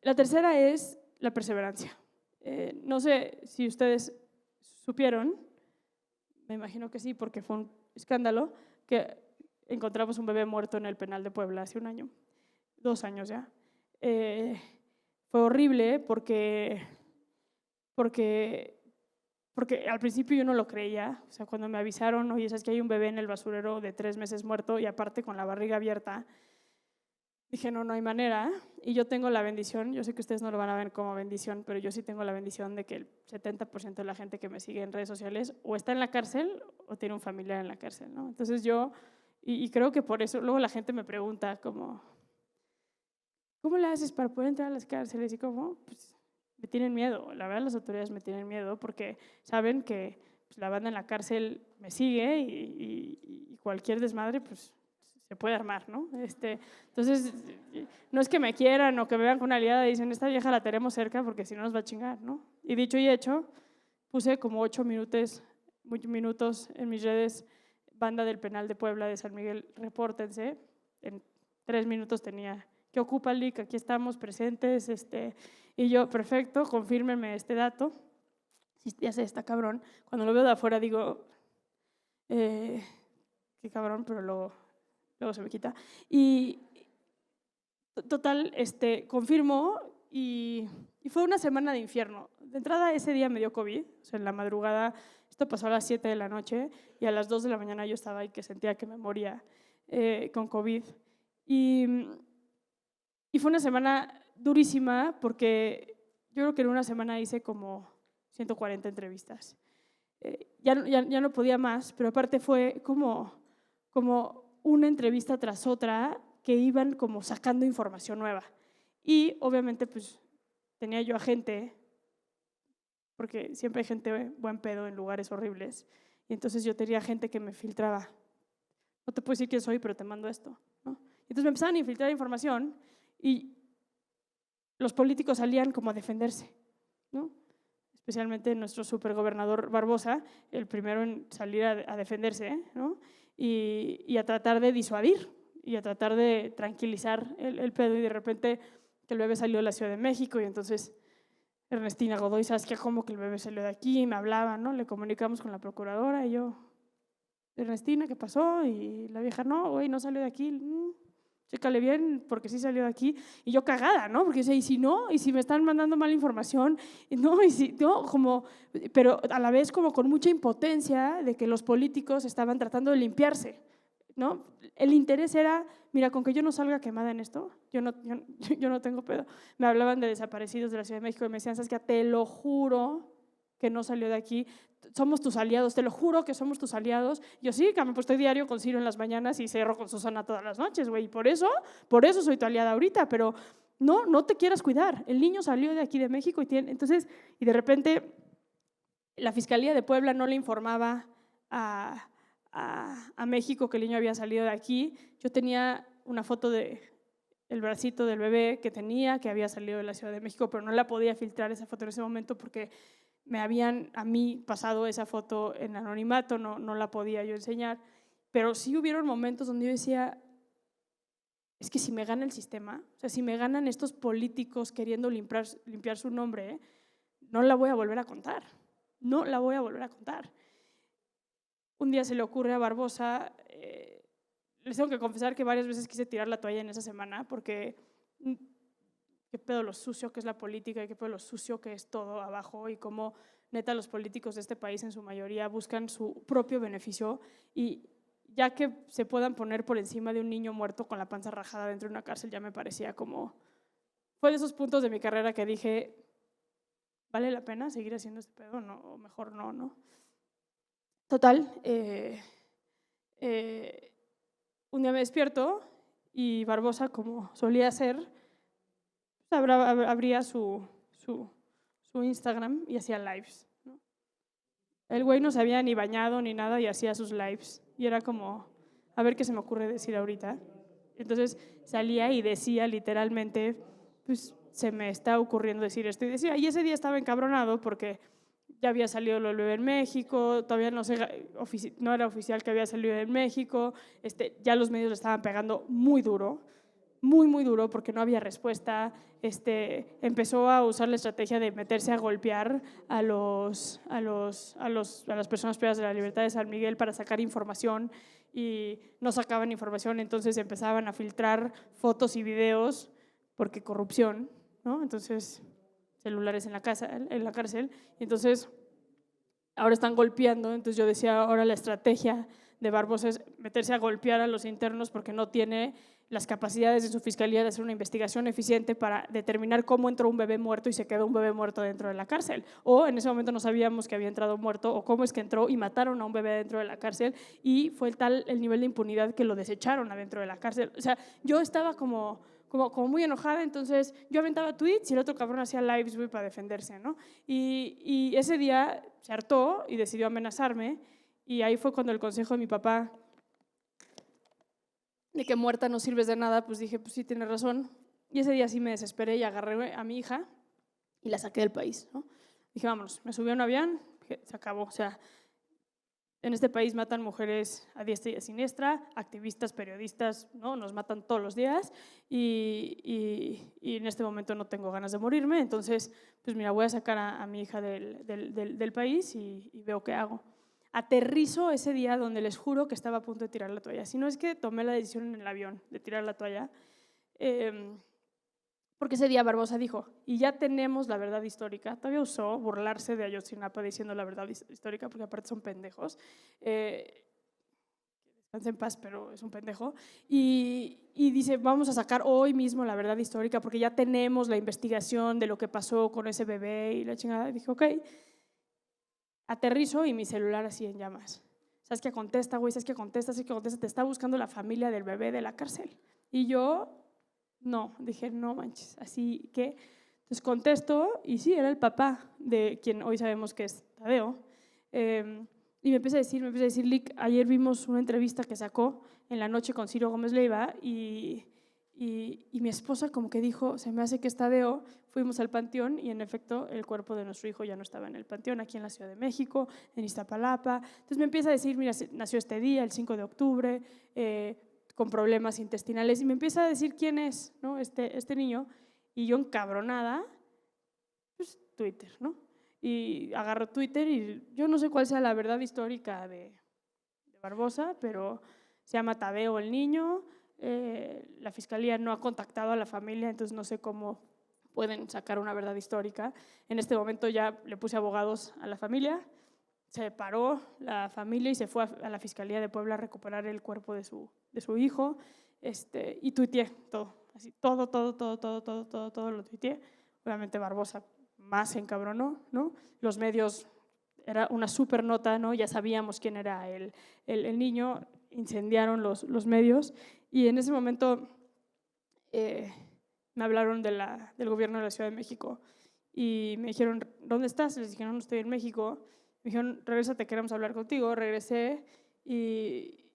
La tercera es la perseverancia. No sé si ustedes supieron, me imagino que sí, porque fue un escándalo, que encontramos un bebé muerto en el penal de Puebla hace 1 año, 2 años ya. Fue horrible porque al principio yo no lo creía. O sea, cuando me avisaron, oye, sabes que hay un bebé en el basurero de 3 meses muerto y aparte con la barriga abierta, dije, no hay manera. Y yo tengo la bendición, yo sé que ustedes no lo van a ver como bendición, pero yo sí tengo la bendición de que el 70% de la gente que me sigue en redes sociales o está en la cárcel o tiene un familiar en la cárcel, ¿no? Entonces yo, y creo que por eso, luego la gente me pregunta como, ¿cómo le haces para poder entrar a las cárceles? Y como, pues me tienen miedo. La verdad, las autoridades me tienen miedo porque saben que pues, la banda en la cárcel me sigue y cualquier desmadre, pues se puede armar, ¿no? Entonces, no es que me quieran o que me vean con una aliada y dicen, esta vieja la tenemos cerca porque si no nos va a chingar, ¿no? Y dicho y hecho, puse como 8 minutos en mis redes, banda del penal de Puebla de San Miguel, repórtense. En 3 minutos tenía, ¿qué ocupa el LIC? Aquí estamos presentes. Y yo, perfecto, confírmenme este dato. Ya sé, está cabrón. Cuando lo veo de afuera digo, qué cabrón, pero luego se me quita. Y total, confirmó y fue una semana de infierno. De entrada, ese día me dio COVID, o sea, en la madrugada, esto pasó a las 7 de la noche y a las 2 de la mañana yo estaba ahí que sentía que me moría con COVID. Y fue una semana durísima porque yo creo que en una semana hice como 140 entrevistas. Ya no podía más, pero aparte fue como una entrevista tras otra que iban como sacando información nueva. Y obviamente pues tenía yo a gente, porque siempre hay gente buen pedo en lugares horribles, y entonces yo tenía gente que me filtraba. No te puedo decir quién soy, pero te mando esto, ¿no? Entonces me empezaban a infiltrar información y los políticos salían como a defenderse, ¿no? Especialmente nuestro supergobernador Barbosa, el primero en salir a defenderse, ¿no? Y a tratar de disuadir y a tratar de tranquilizar el pedo. Y de repente que el bebé salió de la Ciudad de México y entonces Ernestina Godoy, ¿sabes qué? ¿Cómo que el bebé salió de aquí? Y me hablaba, ¿no? Le comunicamos con la procuradora y yo, Ernestina, ¿qué pasó? Y la vieja, no, güey, no salió de aquí. Chécale bien, porque sí salió de aquí. Y yo cagada, ¿no? Porque y si no, y si me están mandando mala información, no, y si, no, como, pero a la vez como con mucha impotencia de que los políticos estaban tratando de limpiarse, ¿no? El interés era, mira, con que yo no salga quemada en esto, yo no tengo pedo. Me hablaban de desaparecidos de la Ciudad de México y me decían, ¿sabes qué? Te lo juro que no salió de aquí, somos tus aliados, te lo juro que somos tus aliados. Yo sí, pues estoy diario con Ciro en las mañanas y cerro con Susana todas las noches, güey, y por eso soy tu aliada ahorita, pero no te quieras cuidar, el niño salió de aquí de México entonces, y de repente la Fiscalía de Puebla no le informaba a México que el niño había salido de aquí. Yo tenía una foto de el bracito del bebé que había salido de la Ciudad de México, pero no la podía filtrar esa foto en ese momento porque me habían a mí pasado esa foto en anonimato, no la podía yo enseñar, pero sí hubieron momentos donde yo decía, es que si me gana el sistema, o sea, si me ganan estos políticos queriendo limpiar su nombre, no la voy a volver a contar. no la voy a volver a contar. Un día se le ocurre a Barbosa, les tengo que confesar que varias veces quise tirar la toalla en esa semana porque qué pedo lo sucio que es la política y qué pedo lo sucio que es todo abajo y cómo neta los políticos de este país en su mayoría buscan su propio beneficio y ya que se puedan poner por encima de un niño muerto con la panza rajada dentro de una cárcel, ya me parecía como… Fue de esos puntos de mi carrera que dije, ¿vale la pena seguir haciendo este pedo? No, o mejor no, ¿no? Total, un día me despierto y Barbosa, como solía hacer, abría su Instagram y hacía lives, ¿no? El güey no se había ni bañado ni nada y hacía sus lives. Y era como, a ver qué se me ocurre decir ahorita. Entonces salía y decía literalmente, pues se me está ocurriendo decir esto. Y decía, y ese día estaba encabronado porque ya había salido lo del bebé en México, todavía no era oficial que había salido en México, ya los medios le estaban pegando muy duro, muy duro porque no había respuesta. Empezó a usar la estrategia de meterse a golpear a las personas privadas de la libertad de San Miguel para sacar información y no sacaban información, entonces empezaban a filtrar fotos y videos porque corrupción, ¿no? Entonces celulares en la cárcel, entonces ahora están golpeando, entonces yo decía, ahora la estrategia de Barbosa es meterse a golpear a los internos porque no tiene las capacidades de su fiscalía de hacer una investigación eficiente para determinar cómo entró un bebé muerto y se quedó un bebé muerto dentro de la cárcel. O en ese momento no sabíamos que había entrado muerto o cómo es que entró y mataron a un bebé dentro de la cárcel y fue tal el nivel de impunidad que lo desecharon adentro de la cárcel. O sea, yo estaba como muy enojada, entonces yo aventaba tweets y el otro cabrón hacía lives para defenderse, ¿no? Y ese día se hartó y decidió amenazarme y ahí fue cuando el consejo de mi papá de que muerta no sirves de nada, pues dije, pues sí, tiene razón. Y ese día sí me desesperé y agarré a mi hija y la saqué del país, ¿no? Dije, vámonos, me subí a un avión, se acabó. O sea, en este país matan mujeres a diestra y a siniestra, activistas, periodistas, ¿no? Nos matan todos los días y en este momento no tengo ganas de morirme. Entonces, pues mira, voy a sacar a mi hija del país y veo qué hago. Aterrizo ese día donde les juro que estaba a punto de tirar la toalla. Si no es que tomé la decisión en el avión de tirar la toalla, porque ese día Barbosa dijo, y ya tenemos la verdad histórica. Todavía usó burlarse de Ayotzinapa diciendo la verdad histórica, porque aparte son pendejos. Descanse en paz, pero es un pendejo. Y dice, vamos a sacar hoy mismo la verdad histórica, porque ya tenemos la investigación de lo que pasó con ese bebé y la chingada. Y dije, ok. Aterrizo y mi celular así en llamas. ¿Sabes qué contesta, güey? ¿Sabes qué contesta? ¿Sabes qué contesta? Te está buscando la familia del bebé de la cárcel. Y yo, no, dije, no manches. Así que, entonces contesto y sí, era el papá de quien hoy sabemos que es Tadeo. Y me empieza a decir, Lick, ayer vimos una entrevista que sacó en la noche con Ciro Gómez Leiva y mi esposa como que dijo, se me hace que es Tadeo. Fuimos al panteón y en efecto el cuerpo de nuestro hijo ya no estaba en el panteón, aquí en la Ciudad de México, en Iztapalapa. Entonces me empieza a decir, mira, nació este día, el 5 de octubre, con problemas intestinales, y me empieza a decir quién es, ¿no? este niño, y yo encabronada, pues Twitter, ¿no? Y agarro Twitter y yo no sé cuál sea la verdad histórica de Barbosa, pero se llama Tadeo el niño. La fiscalía no ha contactado a la familia, entonces no sé cómo pueden sacar una verdad histórica. En este momento ya le puse abogados a la familia, se paró la familia y se fue a la Fiscalía de Puebla a recuperar el cuerpo de su hijo, y tuiteé todo, así, todo lo tuiteé. Obviamente Barbosa más se encabronó, ¿no? Los medios, era una súper nota, ¿no? Ya sabíamos quién era el niño, incendiaron los medios y en ese momento me hablaron del gobierno de la Ciudad de México y me dijeron, ¿dónde estás? Les dije, no estoy en México. Me dijeron, regrésate, queremos hablar contigo. Regresé y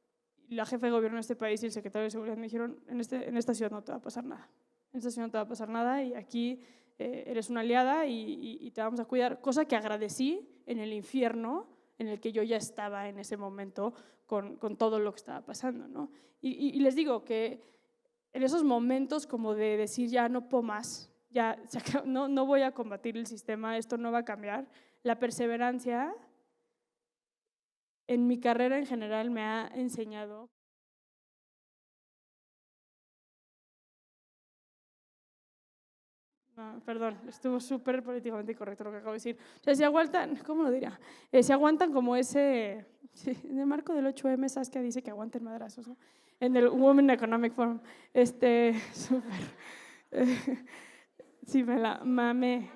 la jefa de gobierno de este país y el secretario de Seguridad me dijeron, en esta ciudad no te va a pasar nada. En esta ciudad no te va a pasar nada y aquí eres una aliada y te vamos a cuidar. Cosa que agradecí en el infierno en el que yo ya estaba en ese momento con todo lo que estaba pasando, ¿no? Y les digo que en esos momentos como de decir ya no puedo más, ya no voy a combatir el sistema, esto no va a cambiar, la perseverancia en mi carrera en general me ha enseñado. No, perdón, estuvo súper políticamente incorrecto lo que acabo de decir. O sea, si aguantan, ¿cómo lo diría? Si aguantan como ese, sí, en el marco del 8M, Saskia dice que aguanten madrazos, ¿no? En el Women Economic Forum, súper, sí, me la mamé.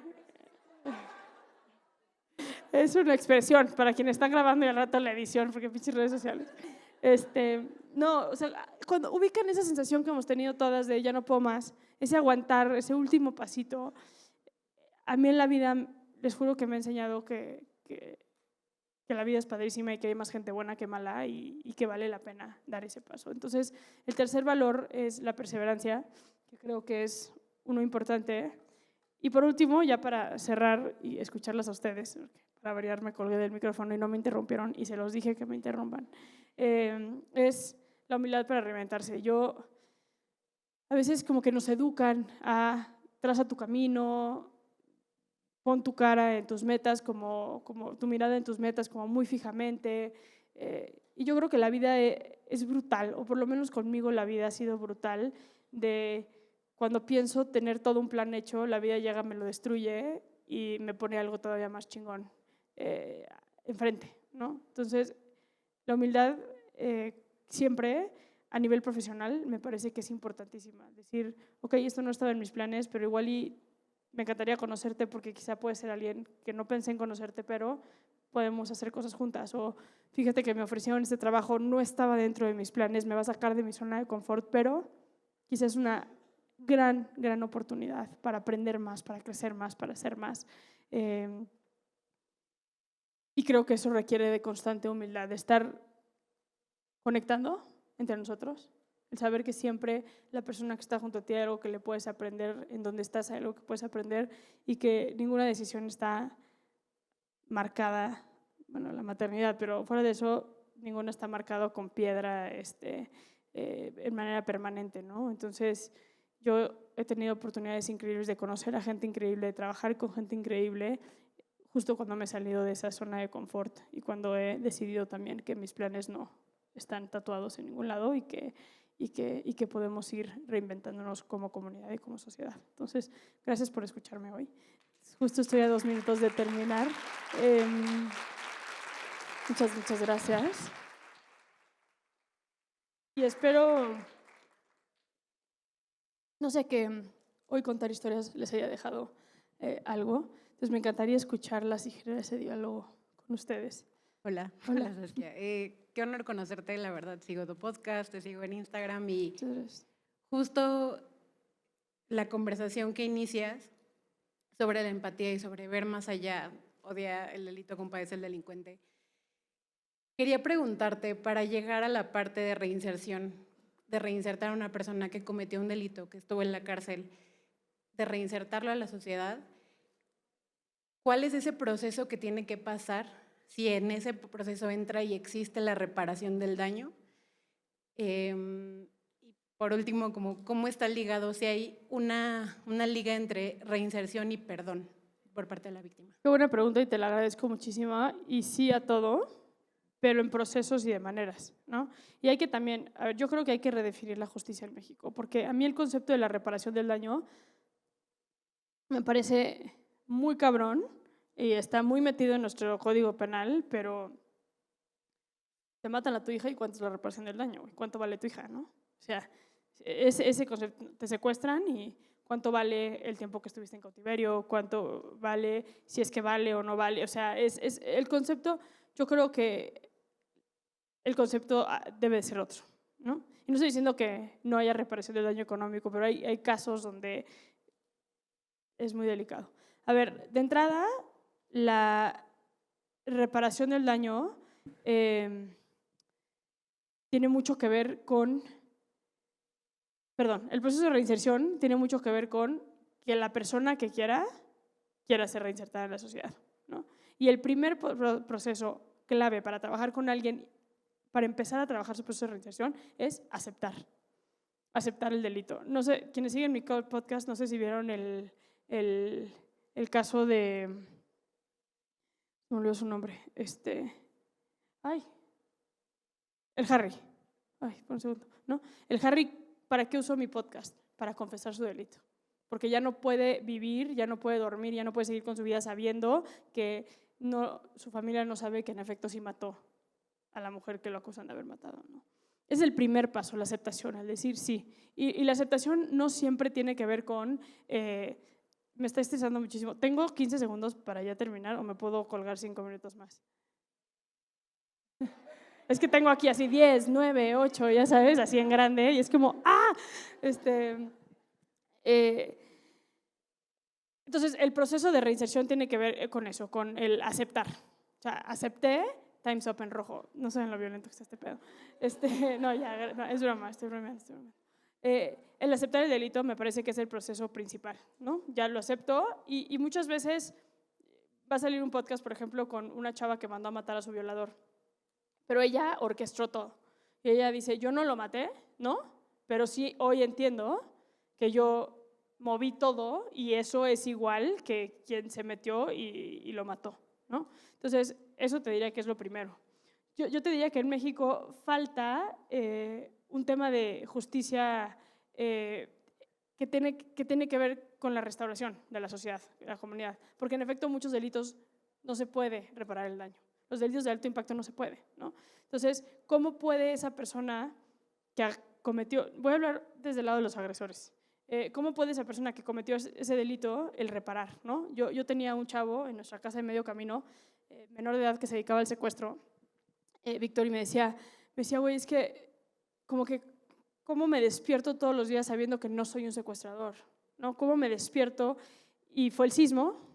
Es una expresión para quienes están grabando y al rato la edición, porque pinches redes sociales. No, o sea, cuando ubican esa sensación que hemos tenido todas de ya no puedo más, ese aguantar, ese último pasito, a mí en la vida les juro que me ha enseñado que la vida es padrísima y que hay más gente buena que mala y que vale la pena dar ese paso. Entonces, el tercer valor es la perseverancia, que creo que es uno importante. Y por último, ya para cerrar y escucharlas a ustedes, para variar me colgué del micrófono y no me interrumpieron y se los dije que me interrumpan, es la humildad para reinventarse. Yo, a veces como que nos educan a traza tu camino, pon tu cara en tus metas, como tu mirada en tus metas, como muy fijamente. Y yo creo que la vida es brutal, o por lo menos conmigo la vida ha sido brutal, de cuando pienso tener todo un plan hecho, la vida llega, me lo destruye y me pone algo todavía más chingón enfrente, ¿no? Entonces, la humildad siempre a nivel profesional me parece que es importantísima. Decir, ok, esto no estaba en mis planes, pero igual y me encantaría conocerte porque quizá puede ser alguien que no pensé en conocerte, pero podemos hacer cosas juntas. O fíjate que me ofrecieron este trabajo, no estaba dentro de mis planes, me va a sacar de mi zona de confort, pero quizás es una gran oportunidad para aprender más, para crecer más, para hacer más. Y creo que eso requiere de constante humildad, de estar conectando entre nosotros, el saber que siempre la persona que está junto a ti hay algo que le puedes aprender, en donde estás hay algo que puedes aprender y que ninguna decisión está marcada, bueno, la maternidad, pero fuera de eso, ninguna está marcado con piedra en manera permanente, ¿no? Entonces, yo he tenido oportunidades increíbles de conocer a gente increíble, de trabajar con gente increíble, justo cuando me he salido de esa zona de confort y cuando he decidido también que mis planes no están tatuados en ningún lado y que podemos ir reinventándonos como comunidad y como sociedad. Entonces, gracias por escucharme hoy. Justo estoy a 2 minutos de terminar. Muchas gracias. Y espero, no sé, que hoy contar historias les haya dejado algo. Entonces, me encantaría escucharlas y generar ese diálogo con ustedes. Hola, Saskia. Qué honor conocerte, la verdad. Sigo tu podcast, te sigo en Instagram y justo la conversación que inicias sobre la empatía y sobre ver más allá, odia el delito, compadece el delincuente. Quería preguntarte, para llegar a la parte de reinserción, de reinsertar a una persona que cometió un delito, que estuvo en la cárcel, de reinsertarlo a la sociedad, ¿cuál es ese proceso que tiene que pasar? Si en ese proceso entra y existe la reparación del daño. Y por último, ¿cómo está ligado? Si hay una liga entre reinserción y perdón por parte de la víctima. Qué buena pregunta y te la agradezco muchísimo. Y sí a todo, pero en procesos y de maneras, ¿no? Y hay que también, a ver, yo creo que hay que redefinir la justicia en México, porque a mí el concepto de la reparación del daño me parece muy cabrón y está muy metido en nuestro código penal, pero te matan a tu hija y cuánto es la reparación del daño, cuánto vale tu hija, ¿no? O sea, ese concepto, te secuestran y cuánto vale el tiempo que estuviste en cautiverio, cuánto vale, si es que vale o no vale, o sea, es el concepto, yo creo que el concepto debe de ser otro, ¿no? Y no estoy diciendo que no haya reparación del daño económico, pero hay casos donde es muy delicado. A ver, de entrada, la reparación del daño tiene mucho que ver con, el proceso de reinserción tiene mucho que ver con que la persona que quiera ser reinsertada en la sociedad, ¿no? Y el primer proceso clave para trabajar con alguien, para empezar a trabajar su proceso de reinserción, es aceptar el delito. No sé, quienes siguen mi podcast, no sé si vieron el caso de me olvidó su nombre, ay, el Harry, ay, por un segundo, ¿no? El Harry, ¿para qué usó mi podcast? Para confesar su delito. Porque ya no puede vivir, ya no puede dormir, ya no puede seguir con su vida sabiendo que su familia no sabe que en efecto sí mató a la mujer que lo acusan de haber matado, ¿no? Es el primer paso, la aceptación, al decir sí. Y la aceptación no siempre tiene que ver con, me está estresando muchísimo. Tengo 15 segundos para ya terminar o me puedo colgar 5 minutos más. Es que tengo aquí así 10, 9, 8, ya sabes, así en grande, y es como, ¡ah! Entonces, el proceso de reinserción tiene que ver con eso, con el aceptar. O sea, acepté, time's up en rojo. No saben lo violento que está este pedo. No, ya, no, es broma, estoy bromeando. El aceptar el delito me parece que es el proceso principal, ¿no? Ya lo acepto y muchas veces va a salir un podcast, por ejemplo, con una chava que mandó a matar a su violador, pero ella orquestó todo. Y ella dice, yo no lo maté, ¿no? Pero sí hoy entiendo que yo moví todo y eso es igual que quien se metió y lo mató, ¿no? Entonces, eso te diría que es lo primero. Yo te diría que en México falta un tema de justicia que tiene que ver con la restauración de la sociedad, de la comunidad, porque en efecto muchos delitos no se puede reparar el daño. Los delitos de alto impacto no se puede, ¿no? Entonces, ¿cómo puede esa persona que cometió, voy a hablar desde el lado de los agresores, ¿cómo puede esa persona que cometió ese delito el reparar, ¿no? Yo tenía un chavo en nuestra casa de medio camino, menor de edad, que se dedicaba al secuestro, Víctor, y me decía, güey, es que como que, ¿cómo me despierto todos los días sabiendo que no soy un secuestrador? ¿No? ¿Cómo me despierto? Y fue el sismo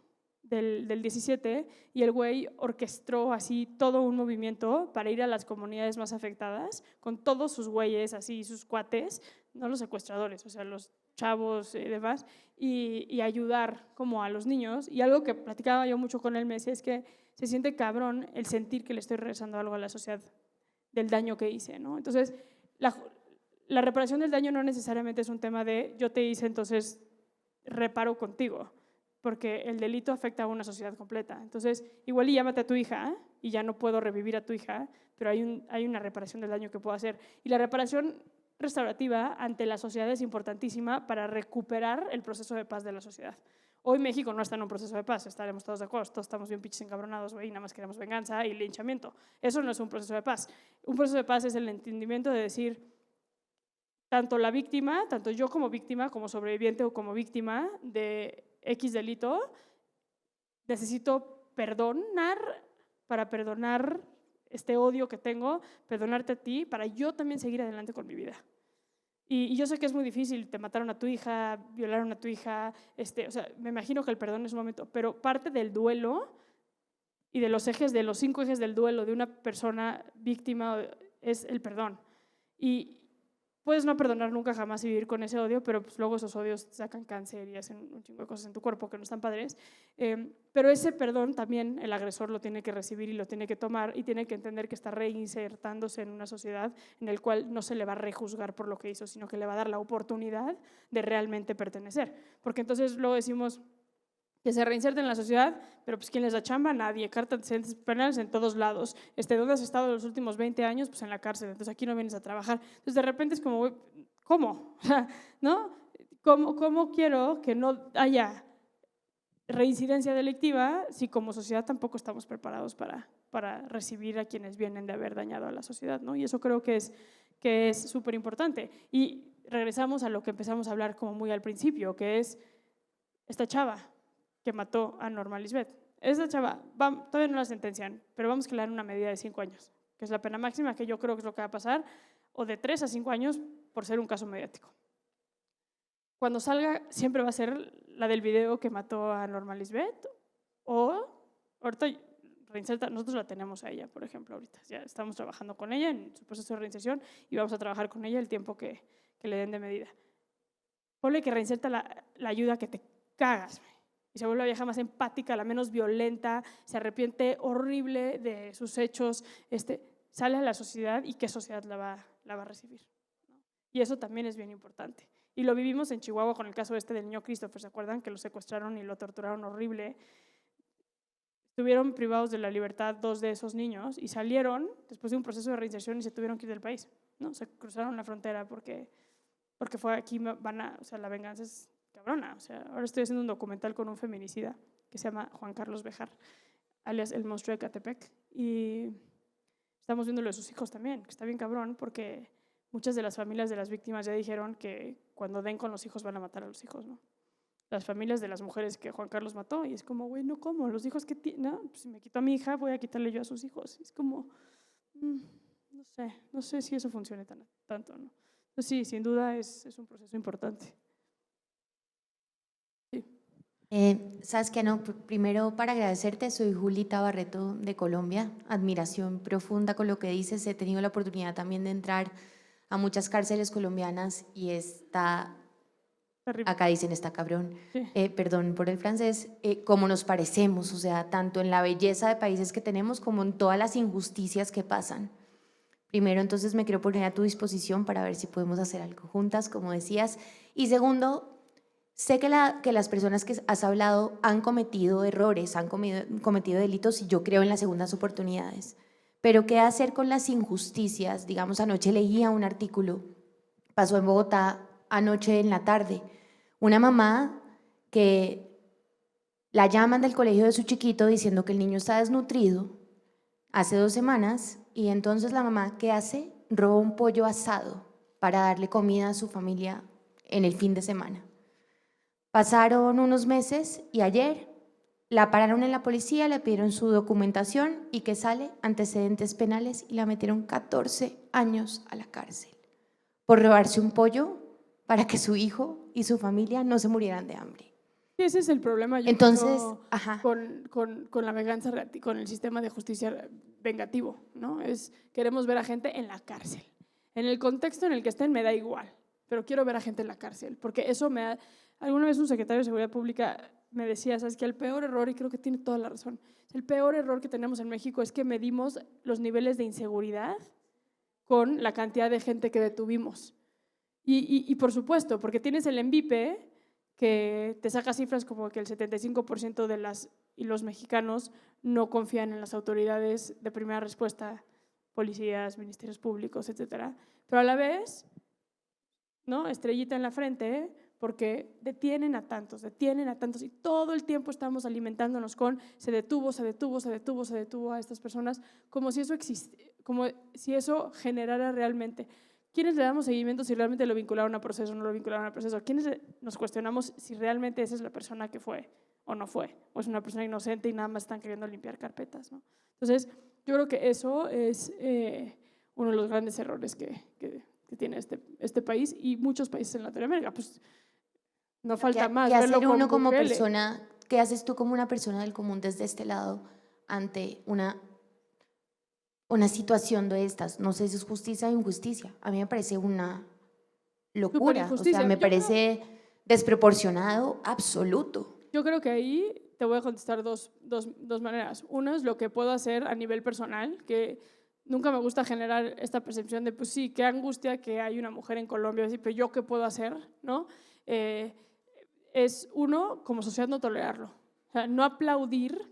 del 17 y el güey orquestó así todo un movimiento para ir a las comunidades más afectadas con todos sus güeyes, así sus cuates, no los secuestradores, o sea, los chavos y demás, y ayudar como a los niños. Y algo que platicaba yo mucho con él me decía es que se siente cabrón el sentir que le estoy regresando algo a la sociedad del daño que hice, ¿no? Entonces, la reparación del daño no necesariamente es un tema de yo te hice, entonces reparo contigo, porque el delito afecta a una sociedad completa. Entonces, igual y llámate a tu hija y ya no puedo revivir a tu hija, pero hay una reparación del daño que puedo hacer. Y la reparación restaurativa ante la sociedad es importantísima para recuperar el proceso de paz de la sociedad. Hoy México no está en un proceso de paz, estaremos todos de acuerdo, todos estamos bien pinches encabronados, güey, nada más queremos venganza y linchamiento. Eso no es un proceso de paz. Un proceso de paz es el entendimiento de decir, tanto la víctima, tanto yo como víctima, como sobreviviente o como víctima de X delito, necesito perdonar para perdonar este odio que tengo, perdonarte a ti, para yo también seguir adelante con mi vida. Y yo sé que es muy difícil, te mataron a tu hija, violaron a tu hija, o sea, me imagino que el perdón es un momento, pero parte del duelo y de los 5 ejes del duelo de una persona víctima es el perdón. Y puedes no perdonar nunca jamás y vivir con ese odio, pero pues luego esos odios sacan cáncer y hacen un chingo de cosas en tu cuerpo que no están padres. Pero ese perdón también el agresor lo tiene que recibir y lo tiene que tomar y tiene que entender que está reinsertándose en una sociedad en la cual no se le va a rejuzgar por lo que hizo, sino que le va a dar la oportunidad de realmente pertenecer. Porque entonces luego decimos que se reinserten en la sociedad, pero pues ¿quién les da chamba? Nadie. Cartas de antecedentes penales en todos lados. ¿Dónde has estado los últimos 20 años? Pues en la cárcel. Entonces aquí no vienes a trabajar. Entonces de repente es como, ¿cómo? ¿No? ¿Cómo quiero que no haya reincidencia delictiva si como sociedad tampoco estamos preparados para recibir a quienes vienen de haber dañado a la sociedad, ¿no? Y eso creo que es súper importante. Y regresamos a lo que empezamos a hablar como muy al principio, que es esta chava que mató a Norma Lisbeth. Esa chava, todavía no la sentencian, pero vamos a que le dan una medida de 5 años, que es la pena máxima, que yo creo que es lo que va a pasar, o de 3 a 5 años por ser un caso mediático. Cuando salga, siempre va a ser la del video que mató a Norma Lisbeth, o ahorita reinserta, nosotros la tenemos a ella, por ejemplo, ahorita. Ya estamos trabajando con ella en su proceso de reinserción y vamos a trabajar con ella el tiempo que le den de medida. Ponle que reinserta la ayuda que te cagas, y se vuelve la vieja más empática, la menos violenta, se arrepiente horrible de sus hechos, sale a la sociedad y qué sociedad la va a recibir, ¿no? Y eso también es bien importante. Y lo vivimos en Chihuahua con el caso del niño Christopher, ¿se acuerdan? Que lo secuestraron y lo torturaron horrible. estuvieron privados de la libertad 2 de esos niños y salieron después de un proceso de reinserción y se tuvieron que ir del país, ¿no? Se cruzaron la frontera porque fue aquí, o sea, la venganza es cabrona. O sea, ahora estoy haciendo un documental con un feminicida que se llama Juan Carlos Bejar, alias El Monstruo de Catepec, y estamos viendo lo de sus hijos también, que está bien cabrón porque muchas de las familias de las víctimas ya dijeron que cuando den con los hijos van a matar a los hijos, ¿no? Las familias de las mujeres que Juan Carlos mató, y es como, güey, no, ¿cómo? Los hijos que tiene, no, pues si me quito a mi hija, voy a quitarle yo a sus hijos. Es como, no sé si eso funcione tanto, ¿no? Entonces, sí, sin duda es un proceso importante. Sí. Sabes que no, primero para agradecerte, soy Julita Barreto de Colombia, admiración profunda con lo que dices, he tenido la oportunidad también de entrar a muchas cárceles colombianas y está, acá dicen está cabrón, Sí. Perdón por el francés, como nos parecemos, o sea, tanto en la belleza de países que tenemos como en todas las injusticias que pasan. Primero, entonces me quiero poner a tu disposición para ver si podemos hacer algo juntas, como decías, y segundo, sé que las personas que has hablado han cometido errores, han cometido delitos y yo creo en las segundas oportunidades. Pero ¿qué hacer con las injusticias? Digamos, anoche leía un artículo, pasó en Bogotá anoche en la tarde, una mamá que la llaman del colegio de su chiquito diciendo que el niño está desnutrido hace 2 semanas y entonces la mamá, ¿qué hace? Roba un pollo asado para darle comida a su familia en el fin de semana. Pasaron unos meses y ayer la pararon en la policía, le pidieron su documentación y que sale antecedentes penales y la metieron 14 años a la cárcel por robarse un pollo para que su hijo y su familia no se murieran de hambre. Ese es el problema, yo Entonces, creo, con la venganza, con el sistema de justicia vengativo, ¿no? Queremos ver a gente en la cárcel. En el contexto en el que estén me da igual, pero quiero ver a gente en la cárcel, porque eso me da... Alguna vez un secretario de Seguridad Pública me decía, ¿sabes qué? El peor error, y creo que tiene toda la razón, el peor error que tenemos en México es que medimos los niveles de inseguridad con la cantidad de gente que detuvimos. Y por supuesto, porque tienes el ENVIPE, que te saca cifras como que el 75% de los mexicanos no confían en las autoridades de primera respuesta, policías, ministerios públicos, etcétera. Pero a la vez, ¿no? Estrellita en la frente, porque detienen a tantos, y todo el tiempo estamos alimentándonos con se detuvo a estas personas, como si eso como si eso generara realmente. ¿Quiénes le damos seguimiento si realmente lo vincularon a proceso o no lo vincularon a proceso? ¿Quiénes nos cuestionamos si realmente esa es la persona que fue o no fue? ¿O es una persona inocente y nada más están queriendo limpiar carpetas, ¿no? Entonces, yo creo que eso es uno de los grandes errores que tiene este país y muchos países en Latinoamérica. Pues no falta más. ¿Qué hacer uno como persona? ¿Qué haces tú como una persona del común desde este lado ante una situación de estas? No sé si es justicia o injusticia. A mí me parece una locura. O sea, me parece desproporcionado absoluto. Yo creo que ahí te voy a contestar dos maneras. Una es lo que puedo hacer a nivel personal, que nunca me gusta generar esta percepción de, pues sí, qué angustia que hay una mujer en Colombia, pero yo qué puedo hacer, ¿no? Es uno, como sociedad, no tolerarlo. O sea, no aplaudir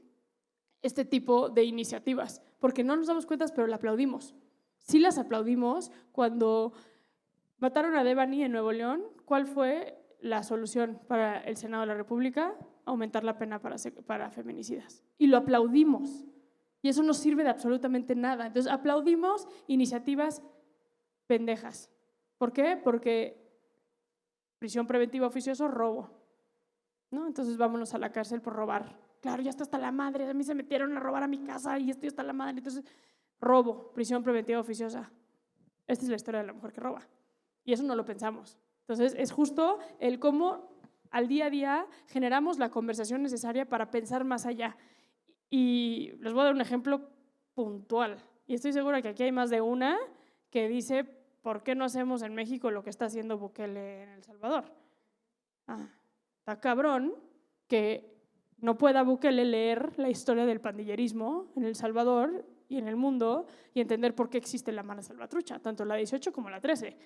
este tipo de iniciativas, porque no nos damos cuenta, pero la aplaudimos. Sí las aplaudimos cuando mataron a Devani en Nuevo León. ¿Cuál fue la solución para el Senado de la República? Aumentar la pena para feminicidas. Y lo aplaudimos. Y eso no sirve de absolutamente nada. Entonces, aplaudimos iniciativas pendejas. ¿Por qué? Porque prisión preventiva oficiosa, robo, ¿no? Entonces, vámonos a la cárcel por robar. Claro, ya está hasta la madre. A mí se metieron a robar a mi casa y estoy hasta la madre. Entonces, robo, prisión preventiva oficiosa. Esta es la historia de la mujer que roba. Y eso no lo pensamos. Entonces, es justo el cómo al día a día generamos la conversación necesaria para pensar más allá. Y les voy a dar un ejemplo puntual. Y estoy segura que aquí hay más de una que dice, ¿por qué no hacemos en México lo que está haciendo Bukele en El Salvador? Está cabrón que no pueda Bukele leer la historia del pandillerismo en El Salvador y en el mundo y entender por qué existe la mala salvatrucha, tanto la 18 como la 13.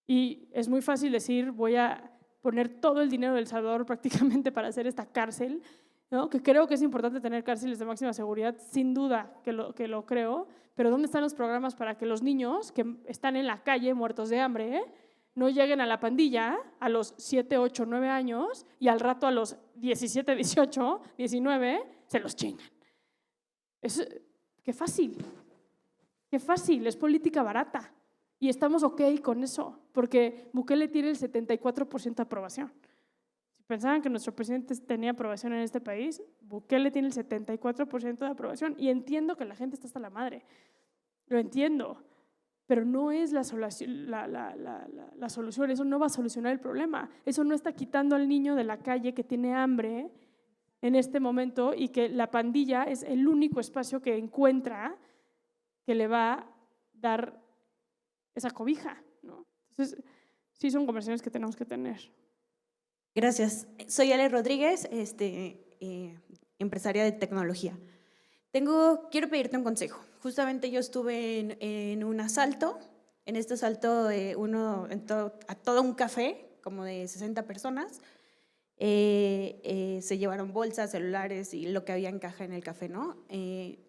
Y es muy fácil decir, voy a poner todo el dinero del Salvador prácticamente para hacer esta cárcel, ¿no? Que creo que es importante tener cárceles de máxima seguridad, sin duda que lo creo, pero ¿dónde están los programas para que los niños que están en la calle muertos de hambre no lleguen a la pandilla a los 7, 8, 9 años y al rato a los 17, 18, 19 se los chingan? Qué fácil, es política barata y estamos ok con eso, porque Bukele tiene el 74% de aprobación. Si pensaban que nuestro presidente tenía aprobación en este país, Bukele tiene el 74% de aprobación y entiendo que la gente está hasta la madre, lo entiendo, pero no es la solución, eso no va a solucionar el problema, eso no está quitando al niño de la calle que tiene hambre en este momento y que la pandilla es el único espacio que encuentra que le va a dar esa cobija, ¿no? Entonces, sí son conversaciones que tenemos que tener. Gracias. Soy Ale Rodríguez, empresaria de tecnología. Quiero pedirte un consejo. Justamente yo estuve en un asalto. En este asalto uno entró a todo un café, como de 60 personas. Se llevaron bolsas, celulares y lo que había en caja en el café, ¿no?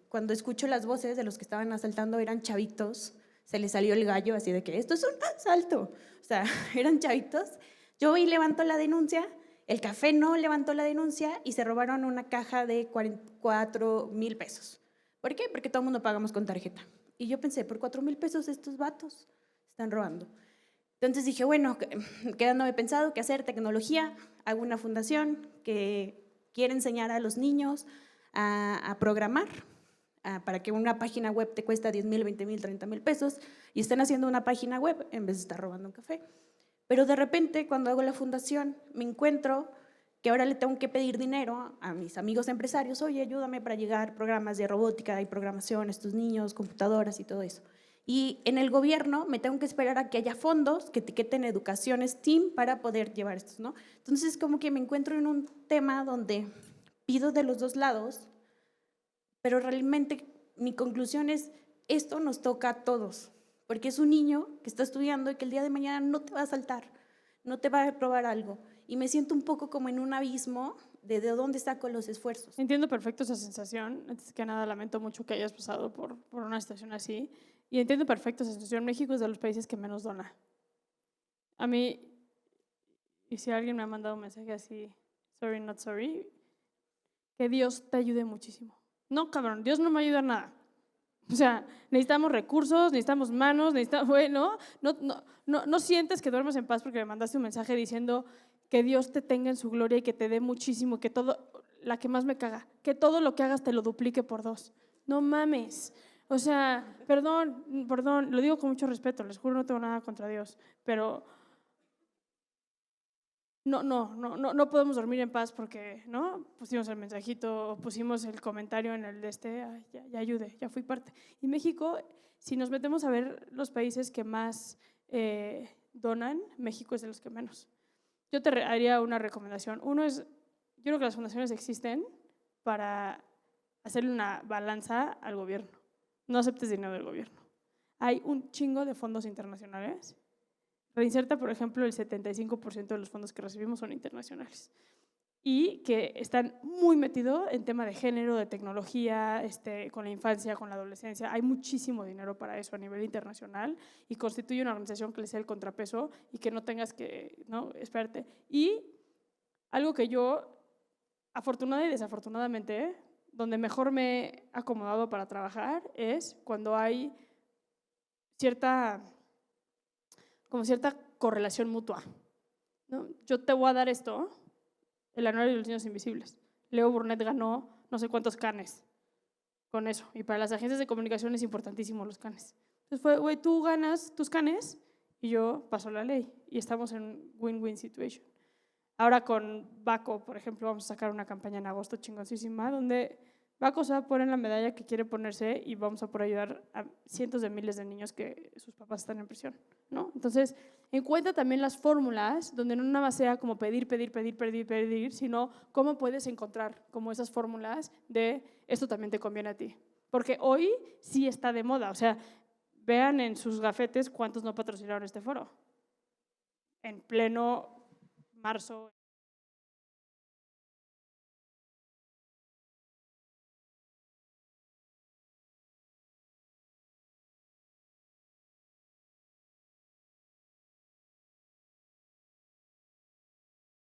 Cuando escucho las voces de los que estaban asaltando, eran chavitos. Se les salió el gallo así de que esto es un asalto. O sea, eran chavitos. Yo voy y levanto la denuncia. El café no levantó la denuncia y se robaron una caja de 4,000 pesos. ¿Por qué? Porque todo el mundo pagamos con tarjeta. Y yo pensé, por 4,000 pesos estos vatos están robando. Entonces dije, bueno, quedándome pensado qué hacer, tecnología, hago una fundación que quiere enseñar a los niños a programar, para que una página web te cuesta 10,000, 20,000, 30,000 pesos y estén haciendo una página web en vez de estar robando un café. Pero de repente, cuando hago la fundación, me encuentro que ahora le tengo que pedir dinero a mis amigos empresarios. Oye, ayúdame para llegar programas de robótica y programación a estos niños, computadoras y todo eso. Y en el gobierno me tengo que esperar a que haya fondos que etiqueten educación STEAM para poder llevar estos, ¿no? Entonces, como que me encuentro en un tema donde pido de los dos lados, pero realmente mi conclusión es, esto nos toca a todos, porque es un niño que está estudiando y que el día de mañana no te va a asaltar, no te va a robar algo. Y me siento un poco como en un abismo de dónde saco los esfuerzos. Entiendo perfecto esa sensación. Antes que nada, lamento mucho que hayas pasado por una situación así. Y entiendo perfecto esa situación. México es de los países que menos dona. A mí, y si alguien me ha mandado un mensaje así, sorry, not sorry, que Dios te ayude muchísimo. No, cabrón, Dios no me ayuda a nada. O sea, necesitamos recursos, necesitamos manos, bueno, no sientes que duermes en paz porque me mandaste un mensaje diciendo que Dios te tenga en su gloria y que te dé muchísimo, que todo, la que más me caga, que todo lo que hagas te lo duplique por 2. No mames. O sea, perdón, lo digo con mucho respeto, les juro no tengo nada contra Dios, pero no podemos dormir en paz porque, ¿no? Pusimos el mensajito, pusimos el comentario en el de ya ayude, ya fui parte. Y México, si nos metemos a ver los países que más donan, México es de los que menos. Yo te haría una recomendación. Uno es, yo creo que las fundaciones existen para hacerle una balanza al gobierno. No aceptes dinero del gobierno. Hay un chingo de fondos internacionales. Reinserta, por ejemplo, el 75% de los fondos que recibimos son internacionales y que están muy metidos en tema de género, de tecnología, con la infancia, con la adolescencia. Hay muchísimo dinero para eso a nivel internacional y constituye una organización que le sea el contrapeso y que no tengas que, ¿no?, esperarte. Y algo que yo, afortunada y desafortunadamente, donde mejor me he acomodado para trabajar es cuando hay cierta correlación mutua, ¿no? Yo te voy a dar esto, el anuario de los niños invisibles. Leo Burnett ganó no sé cuántos canes con eso, y para las agencias de comunicación es importantísimo los canes. Entonces fue, güey, tú ganas tus canes y yo paso la ley, y estamos en win-win situation. Ahora con Baco, por ejemplo, vamos a sacar una campaña en agosto chingoncísima, donde Baco se va a poner la medalla que quiere ponerse y vamos a poder ayudar a cientos de miles de niños que sus papás están en prisión, ¿no? Entonces, encuentra también las fórmulas donde no nada más sea como pedir, sino cómo puedes encontrar como esas fórmulas de esto también te conviene a ti. Porque hoy sí está de moda, o sea, vean en sus gafetes cuántos no patrocinaron este foro. En pleno marzo.